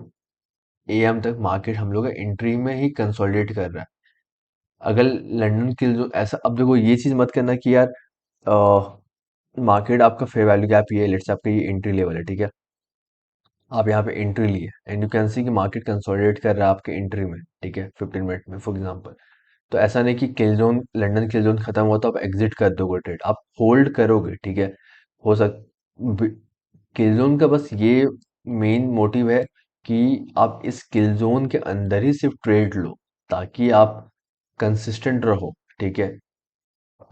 AM तक मार्केट हम लोग एंट्री में ही कंसोलिडेट कर रहा है। अगर लंदन के जो ऐसा, अब देखो ये चीज मत करना कि यार मार्केट आपका फेयर वैल्यू गैप ये लेट्स से आपका ये एंट्री लेवल है, ठीक है? आप यहाँ पे एंट्री लिए एंड यू कैन सी कि मार्केट कंसोलिडेट कर रहा है आपके एंट्री में, ठीक है, 15 मिनट में फॉर एग्जांपल। तो ऐसा नहीं कि किल जोन लंदन किल जोन खत्म हुआ तो आप एग्जिट कर दोगे ट्रेड, आप होल्ड करोगे, ठीक है? हो सक किल जोन का बस ये मेन मोटिव है कि आप इस किल जोन के अंदर ही सिर्फ ट्रेड लो, ताकि आप कंसिस्टेंट रहो, ठीक है?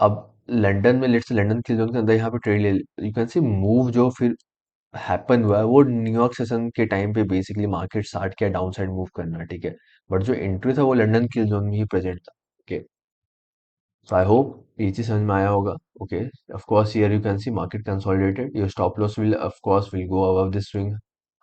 अब लंदन में लेट्स लंदन किल जोन के अंदर यहाँ पे ट्रेड ले, यू कैन सी मूव जो फिर हैपन हुआ है वो न्यूयॉर्क सेशन के टाइम पे बेसिकली मार्केट स्टार्ट किया डाउन साइड मूव करना, ठीक है? बट जो एंट्री था वो लंदन किल जोन में ही प्रेजेंट था, ओके? So I hope ये चीज समझ में आया होगा. Okay, of course here you can see market consolidated. Your stop loss will of course will go above the swing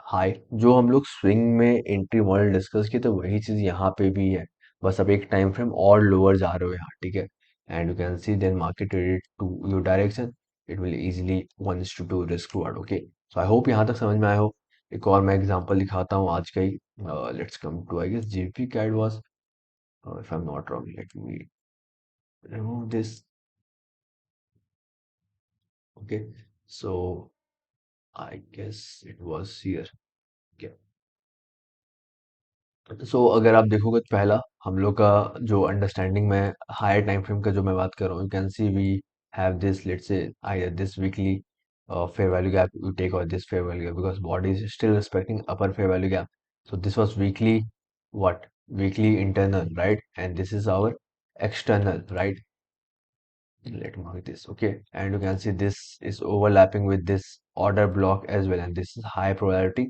high. जो हम लोग swing में entry मॉडल डिस्कस किए तो वही चीज यहाँ पे भी है. बस अब एक टाइम फ्रेम और लोअर जा रहे हो यहाँ, ठीक है? And you can see then market traded to your direction. It will easily 1:2 risk reward. Okay. So I hope यहाँ तक समझ में आया हो. एक और मैं एग्जांपल दिखाता हूँ आज का ही. Let's come to I guess JP CAD was if I'm not wrong. Let me remove this. Okay, so I guess it was here. Okay. सो अगर आप देखोगे तो पहला हम लोग का जो अंडरस्टैंडिंग में हायर टाइम फ्रेम का जो मैं बात कर रहा हूँ, you can see we have this let's say either this weekly fair value gap you take और this fair value gap because body is still respecting upper fair value gap. So this was weekly what weekly internal, right? And this is our external, right? Let me mark this. Okay, and you can see this is overlapping with this order block as well, and this is high probability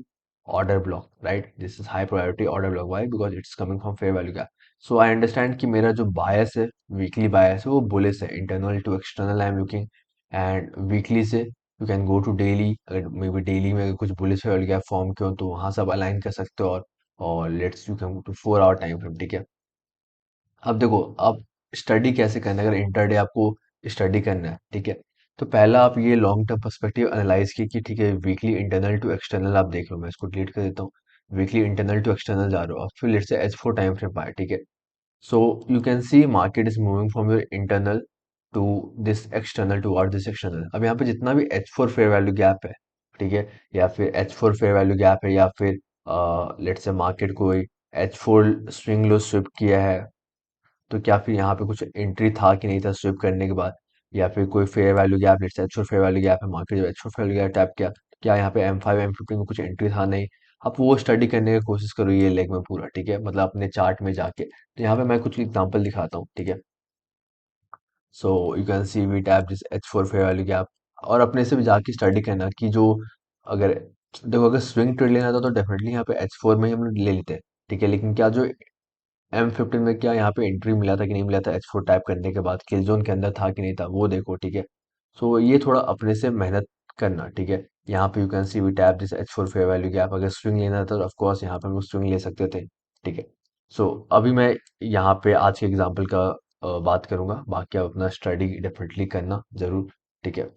order block, right? This is high probability order block. Why? Because it's coming from fair value gap. So I understand कि मेरा जो bias है, weekly bias है, वो bullish है. Internal to external I am looking, and weekly से you can go to daily. अगर maybe daily में अगर कुछ bullish fair value gap form किया हो तो वहां से आप align कर सकते हो, और let's you come to 4 hour time frame, ठीक है? अब देखो, आप स्टडी कैसे करना है अगर इंटरडे आपको स्टडी करना है, ठीक है? तो पहला आप ये लॉन्ग टर्म पर्सपेक्टिव एनालाइज की कि ठीक है वीकली इंटरनल टू एक्सटर्नल आप देख लो, मैं इसको डिलीट कर देता हूँ. वीकली इंटरनल टू एक्सटर्नल जा रहे हो आप, फिर let's say H4 time frame पाए, ठीक है? So you can see market is moving from your internal to this external toward this external. अब यहाँ पे जितना भी H4 फेयर वैल्यू गैप है, ठीक है, या फिर H4 फेयर वैल्यू गैप है, या फिर लेट्स से मार्केट कोई H4 स्विंग लो स्विप किया है, तो क्या फिर यहाँ पे कुछ एंट्री था कि नहीं था स्विप करने के बाद, या फिर कोई fair value gap let's say H4 fair value gap है, मार्केट जब H4 fair value gap tap किया, क्या यहाँ पे M5 M15 में कुछ एंट्री था नहीं? आप वो स्टडी करने की कोशिश करो ये लेग में पूरा, ठीक है, मतलब अपने चार्ट में जाके. तो यहाँ पे मैं कुछ एग्जांपल दिखाता हूँ, ठीक है? So you can see we tap this H4 fair value gap, और अपने से भी जाके स्टडी करना कि जो अगर देखो अगर स्विंग ट्रेड लेना था तो डेफिनेटली यहाँ पे H4 में ही हम लोग ले लेते हैं, ठीक है? लेकिन क्या जो M15 में क्या यहाँ पे एंट्री मिला था कि नहीं मिला था H4 टाइप करने के बाद, किल जोन के अंदर था कि नहीं था, वो देखो, ठीक है? सो ये थोड़ा अपने से मेहनत करना, ठीक है? यहाँ पे you can see we tap this H4 fair value gap, अगर स्विंग लेना था तो ऑफकोर्स यहाँ पे हम लोग स्विंग ले सकते थे, ठीक है? सो अभी मैं यहाँ पे आज के एग्जाम्पल का बात करूंगा, बाकी आप अपना स्टडी डेफिनेटली करना जरूर, ठीक है?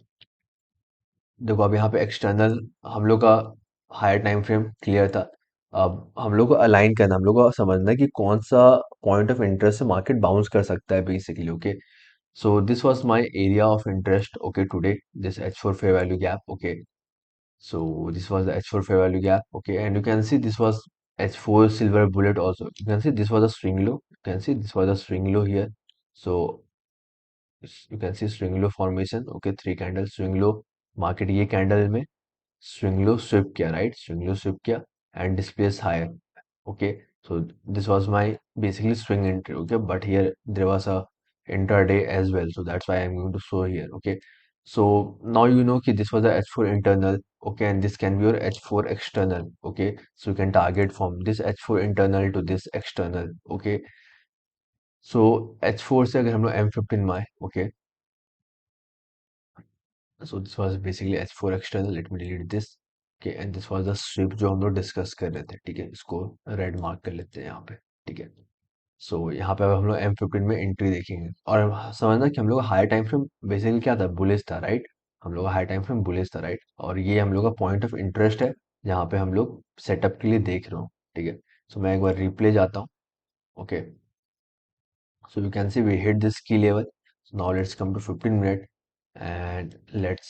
देखो अब यहाँ पे एक्सटर्नल हम लोग का हायर टाइम फ्रेम क्लियर था. अब हम लोग को अलाइन करना, हम लोग को समझना है कि कौन सा पॉइंट ऑफ इंटरेस्ट से मार्केट बाउंस कर सकता है basically, okay? So this was my area of interest, okay, today, this H4 fair value gap, okay? So this was the H4 fair value gap, okay, and you can see this was H4 silver bullet also. You can see this was a swing low, you can see this was a swing low here. So you can see swing low formation, okay, 3 candle swing low, market ये candle में swing low sweep किया, right? Swing low sweep किया and displace higher, okay? So this was my basically swing entry, okay. But here there was a intraday as well, so that's why I'm going to show here, okay. So now you know that this was a H4 internal, okay, and this can be your H4 external, okay. So you can target from this H4 internal to this external, okay. So H4 से अगर हम लोग M15 में आए, okay. So this was basically H4 external. Let me delete this. Okay, and this was the strip जो हम लोग discuss कर रहे थे, ठीक है। इसको रेड मार्क कर लेते हैं यहाँ पे, ठीक है। सो यहाँ पे अब हम लोग M15 में एंट्री देखेंगे और समझना कि हम लोग हाई टाइम फ्रेम बेसिकली क्या था, बुलिश था, राइट। हम लोग हाई टाइम फ्रेम बुलिश था, राइट। और ये हम लोग का पॉइंट ऑफ इंटरेस्ट है, जहाँ पे हम लोग सेटअप के लिए देख रहे हो, ठीक है। सो मैं एक बार रिप्ले जाता हूँ, okay. So you can see we hit this key level. So now let's come to 15 minute and let's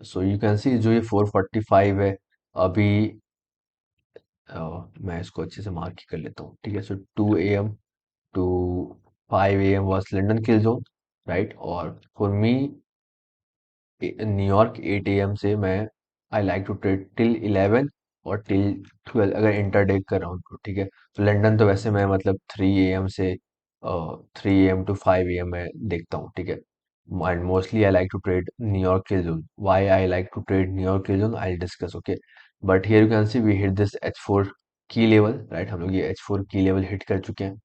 so you can see जो ये 445 है अभी, मैं इसको अच्छे से मार्क कर लेता हूँ, ठीक है। So 2 AM to 5 AM was London kill zone, राइट। और फॉर मी न्यूयॉर्क 8 AM से मैं I like to trade till 11 और टिल 12 अगर इंटरडे कर रहा हूँ तो, ठीक है। तो लंदन तो वैसे मैं मतलब 3 AM से 3 AM to 5 AM में देखता हूँ, ठीक है। And mostly I like to trade New York kill zone. Why I like to trade New York kill zone I discuss, okay. But here you can see we hit this H4 की level, right. हम लोग ये H4 की level hit कर चुके हैं,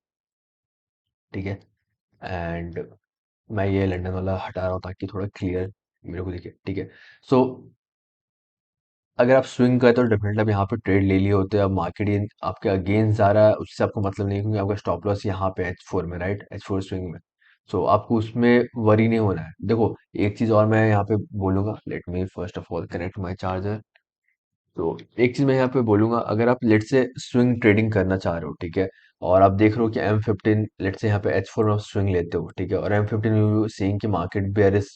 ठीक है। एंड मैं ये लंदन वाला हटा रहा हूँ ताकि थोड़ा क्लियर मेरे को दिखे, ठीक है। सो अगर आप स्विंग करते हो डेफिनेटली आप यहाँ पे ट्रेड ले लिए होते हैं। अब मार्केट ये आपके अगेंस्ट जा रहा है, उससे आपको मतलब नहीं है, क्योंकि आपका स्टॉप लॉस यहाँ पे H4 में, राइट, H4 स्विंग में। सो आपको उसमें वरी नहीं होना है। देखो एक चीज और मैं यहाँ पे बोलूंगा, let me first of all connect my charger. तो एक चीज मैं यहाँ पे बोलूंगा, अगर आप लेट से स्विंग ट्रेडिंग करना चाह रहे हो, ठीक है, और आप देख रहे हो कि M15 लेट से यहाँ पे H4 में स्विंग लेते हो, ठीक है, और M15 में सीइंग कि मार्केट बेयरिश,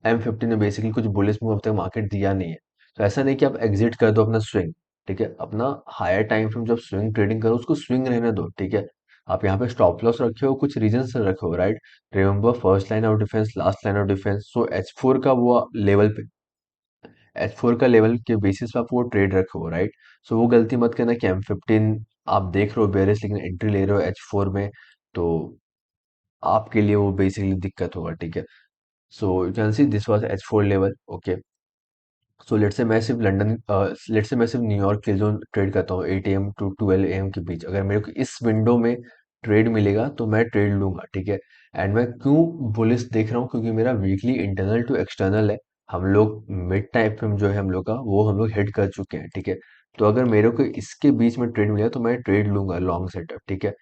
M15 ने बेसिकली कुछ बुलिश मूव अब तक मार्केट दिया नहीं है। तो ऐसा नहीं कि आप एग्जिट कर दो अपना स्विंग, ठीक है। अपना हायर टाइम फ्रेम जब स्विंग ट्रेडिंग करो उसको स्विंग रहने दो, ठीक है। आप यहाँ पे स्टॉप लॉस रखे हो, कुछ रीजन से रखे हो, right. Remember first line of defence, last line of defence. So H4 का वो लेवल पे, H4 का लेवल के बेसिस पे आप वो ट्रेड रखे हो, राइट। सो वो गलती मत करना कि M15 आप देख रहे हो बेरिश लेकिन एंट्री ले रहे हो H4 में, तो आपके लिए वो बेसिकली दिक्कत होगा, ठीक है। So you can see this was H4 level, okay. So let's से मैं सिर्फ लंदन, लेट्स से मैं सिर्फ न्यूयॉर्क के जोन ट्रेड करता हूँ 8 AM to 12 AM के बीच। अगर मेरे को इस विंडो में ट्रेड मिलेगा तो मैं ट्रेड लूंगा, ठीक है। एंड मैं क्यों बुलिश देख रहा हूँ, क्योंकि मेरा वीकली इंटरनल टू एक्सटर्नल है। हम लोग मिड टाइम फ्रेम जो है हम लोग का, वो हम लोग हिट कर चुके हैं, ठीक है। तो अगर मेरे को इसके बीच में ट्रेड मिलेगा तो मैं ट्रेड लूंगा लॉन्ग सेटअप, ठीक है।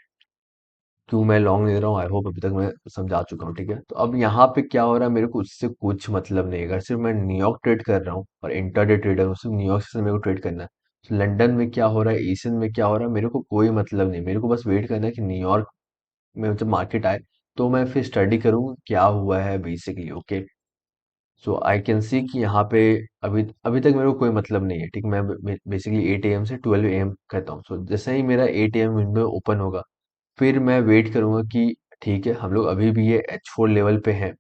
क्यों मैं लॉन्ग ले रहा हूँ, आई होप अभी तक मैं समझा चुका हूँ, ठीक है। तो अब यहाँ पे क्या हो रहा है, मेरे को उससे कुछ मतलब नहीं है। अगर सिर्फ मैं न्यूयॉर्क ट्रेड कर रहा हूँ और इंटरडे ट्रेडर हूँ, सिर्फ न्यूयॉर्क से मेरे को ट्रेड करना है। तो लंदन में क्या हो रहा है, एशियन में क्या हो रहा है, मेरे को कोई मतलब नहीं। मेरे को बस वेट करना है कि न्यूयॉर्क में जब मार्केट आए तो मैं फिर स्टडी करूँ क्या हुआ है basically, okay. So I can see कि यहाँ पे अभी अभी तक मेरे को कोई मतलब नहीं है, ठीक। मैं बेसिकली 8 AM से 12 AM करता हूँ। सो जैसे ही मेरा 8 AM विंडो ओपन होगा, फिर मैं वेट करूंगा कि ठीक है, हम लोग अभी भी ये H4 लेवल पे हैं।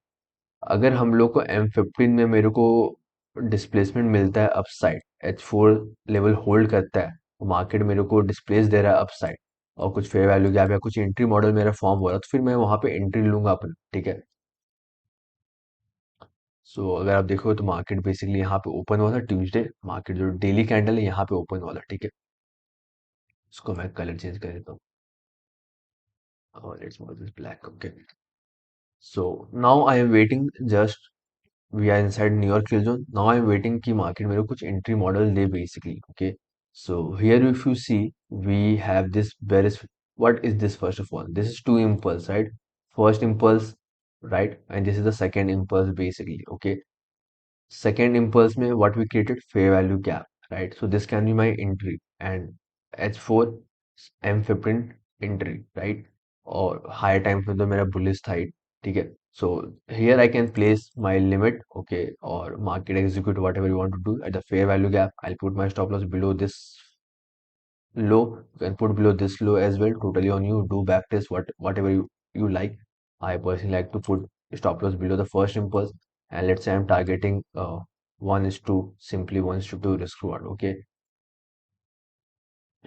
अगर हम लोग को M15 में मेरे को डिस्प्लेसमेंट मिलता है अपसाइड, H4 लेवल होल्ड करता है, मार्केट मेरे को डिस्प्लेस दे रहा है अपसाइड, और कुछ फेयर वैल्यू गैप या कुछ एंट्री मॉडल मेरा फॉर्म हो रहा है, तो फिर मैं वहां पे एंट्री लूंगा अपना, ठीक है। सो अगर आप देखो तो मार्केट बेसिकली यहाँ पे ओपन हुआ था ट्यूसडे, मार्केट जो डेली कैंडल है यहाँ पे ओपन हुआ था, ठीक है। इसको मैं कलर चेंज कर देता हूँ और it's black, okay. So now I am waiting just, we are inside New York kill zone. Now I'm waiting कि market मेरे को कुछ entry model they basically. Okay. So here if you see, we have this bearish. What is this first of all? This is two impulse, right? First impulse, right? And this is the second impulse basically. Okay. Second impulse में what we created, fair value gap, right? So this can be my entry and H4 M15 entry, right? और higher time frame तो मेरा bullish था ही, ठीक है। So here I can place my limit, okay, or market execute whatever you want to do at the fair value gap. I'll put my stop loss below this low. You can put below this low as well. Totally on you. Do back test whatever you like. I personally like to put stop loss below the first impulse. And let's say I'm targeting 1:2, simply 1:2 risk reward. Okay.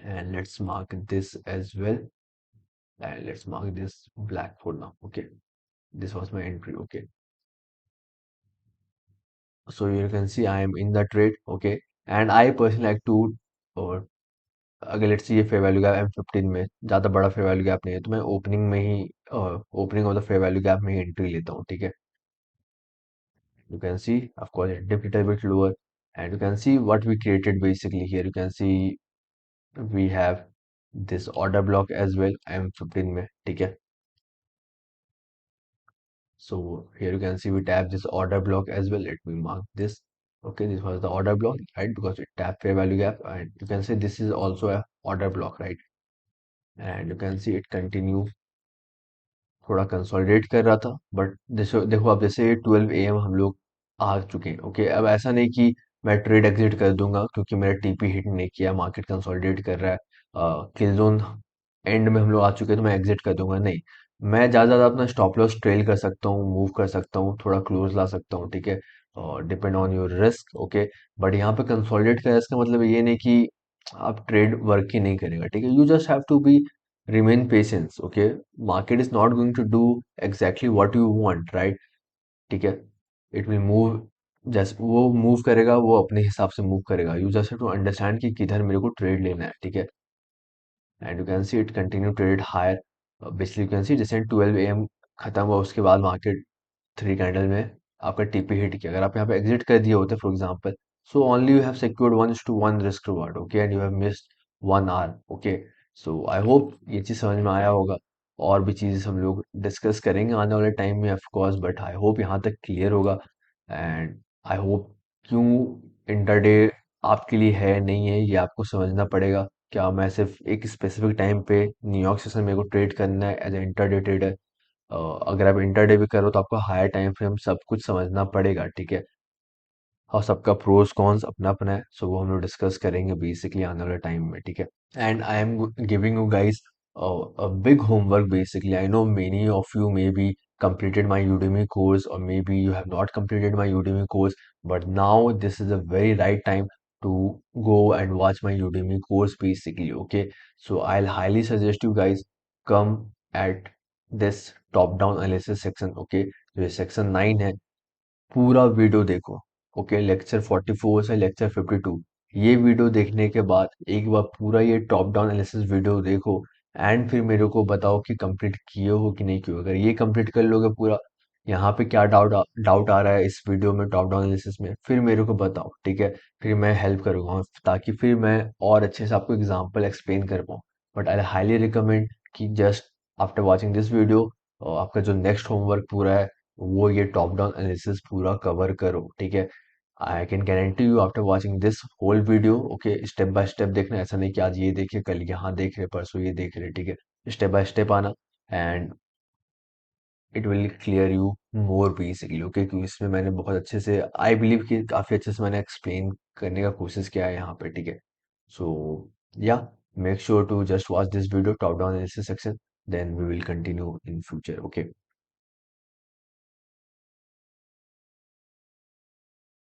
and let's mark this as well, and let's mark this black for now. Okay, this was my entry. Okay, so you can see I am in the trade. Okay, and I personally like to, और अगर let's ये fair value gap M15 में ज़्यादा बड़ा fair value gap नहीं है तो मैं ओपनिंग में ही, opening of the fair value gap में ही एंट्री लेता हूँ, ठीक है। You can see, of course, it dipped a little bit lower, and you can see what we created basically here. You can see we have this order block as well, M15 में, ठीक है। So here you can see we tap this order block as well. Let me mark this. Okay, this was the order block, right? Because it tapped fair value gap, and you can see this is also a order block, right? And you can see it continue, थोड़ा consolidate कर रहा था, but देखो देखो अब जैसे 12 AM हम लोग आ चुके हैं। ओके, अब ऐसा नहीं कि मैं ट्रेड एग्जिट कर दूंगा क्योंकि मेरा टीपी हिट नहीं किया, मार्केट कंसोलिडेट कर रहा है, किल जोन एंड में हम लोग आ चुके हैं तो मैं एग्जिट कर दूंगा, नहीं। मैं ज़्यादा ज़्यादा अपना स्टॉप लॉस ट्रेल कर सकता हूँ, मूव कर सकता हूँ, थोड़ा क्लोज ला सकता हूँ, ठीक है, और depend on your risk. Okay, but यहाँ पे कंसोलिडेट का इसका मतलब ये नहीं कि आप ट्रेड वर्क ही नहीं करेगा, ठीक है। You just have to be remain patience. Okay, market is not going to do exactly what you want, right? ठीक है, it will move, जैसे वो मूव करेगा वो अपने हिसाब से मूव करेगा। You just have to understand कि किधर मेरे को ट्रेड लेना है, ठीक है। And you can see it continue trade higher, basically you can see जैसे 12 AM खत्म हुआ उसके बाद मार्केट 3 कैंडल में आपका टीपी हिट किया। अगर आप यहाँ पे एग्जिट कर दिए होते for example, so only you have secured 1:1 risk reward, okay, and you have missed 1 hour. Okay, so I hope ये चीज़ समझ में आया होगा। और भी चीज़ हम लोग डिस्कस करेंगे आने वाले टाइम में of course, but I hope यहाँ तक क्लियर होगा। एंड आई होप, क्यों इंटरडे आपके लिए है नहीं है ये आपको समझना पड़ेगा। क्या मैं सिर्फ एक स्पेसिफिक टाइम पे न्यूयॉर्क सेशन मेरे को ट्रेड करना है एज ए इंटरडे ट्रेडर? अगर आप इंटरडे भी करो तो आपको हायर टाइम फ्रेम सब कुछ समझना पड़ेगा, ठीक है। और सबका प्रोस कॉन्स अपना अपना है, सो वो हम लोग डिस्कस करेंगे बेसिकली आने वाले टाइम में, ठीक है। And I am giving you guys a big homework basically. I know many of you maybe completed my Udemy course, or maybe you have not completed my Udemy course, but now this is a very right time to go and watch my Udemy course basically. Okay, so I'll highly suggest you guys come at this top down analysis section. Okay, जो section 9 है पूरा video देखो। Okay, lecture 44 से lecture 52, ये video देखने के बाद एक बार पूरा ये टॉप डाउन एनालिसिस वीडियो देखो, एंड फिर मेरे को बताओ कि कंप्लीट किए हो कि नहीं किए हो। अगर ये कंप्लीट कर लोगे पूरा, यहाँ पे क्या डाउट आ रहा है इस वीडियो में टॉप डाउन एनालिसिस में, फिर मेरे को बताओ, ठीक है। फिर मैं हेल्प करूँगा ताकि फिर मैं और अच्छे से आपको एग्जाम्पल एक्सप्लेन कर पाऊँ। बट आई हाईली रिकमेंड कि just after watching this video आपका जो नेक्स्ट होमवर्क पूरा है वो ये टॉप डाउन एनालिसिस पूरा कवर करो, ठीक है। I can guarantee you after watching this whole video, okay, step by step देखना, ऐसा नहीं कि आज ये देखिए कल यहाँ देख रहे परसों ये देख रहे, ठीक है। स्टेप बाय स्टेप आना, and it will clear you more basically. Okay, क्योंकि इसमें मैंने बहुत अच्छे से, आई बिलीव कि काफ़ी अच्छे से मैंने एक्सप्लेन करने का कोशिश किया है यहाँ पे, ठीक है। So yeah, make sure to just watch this video top down analysis section, then we will continue in future. Okay.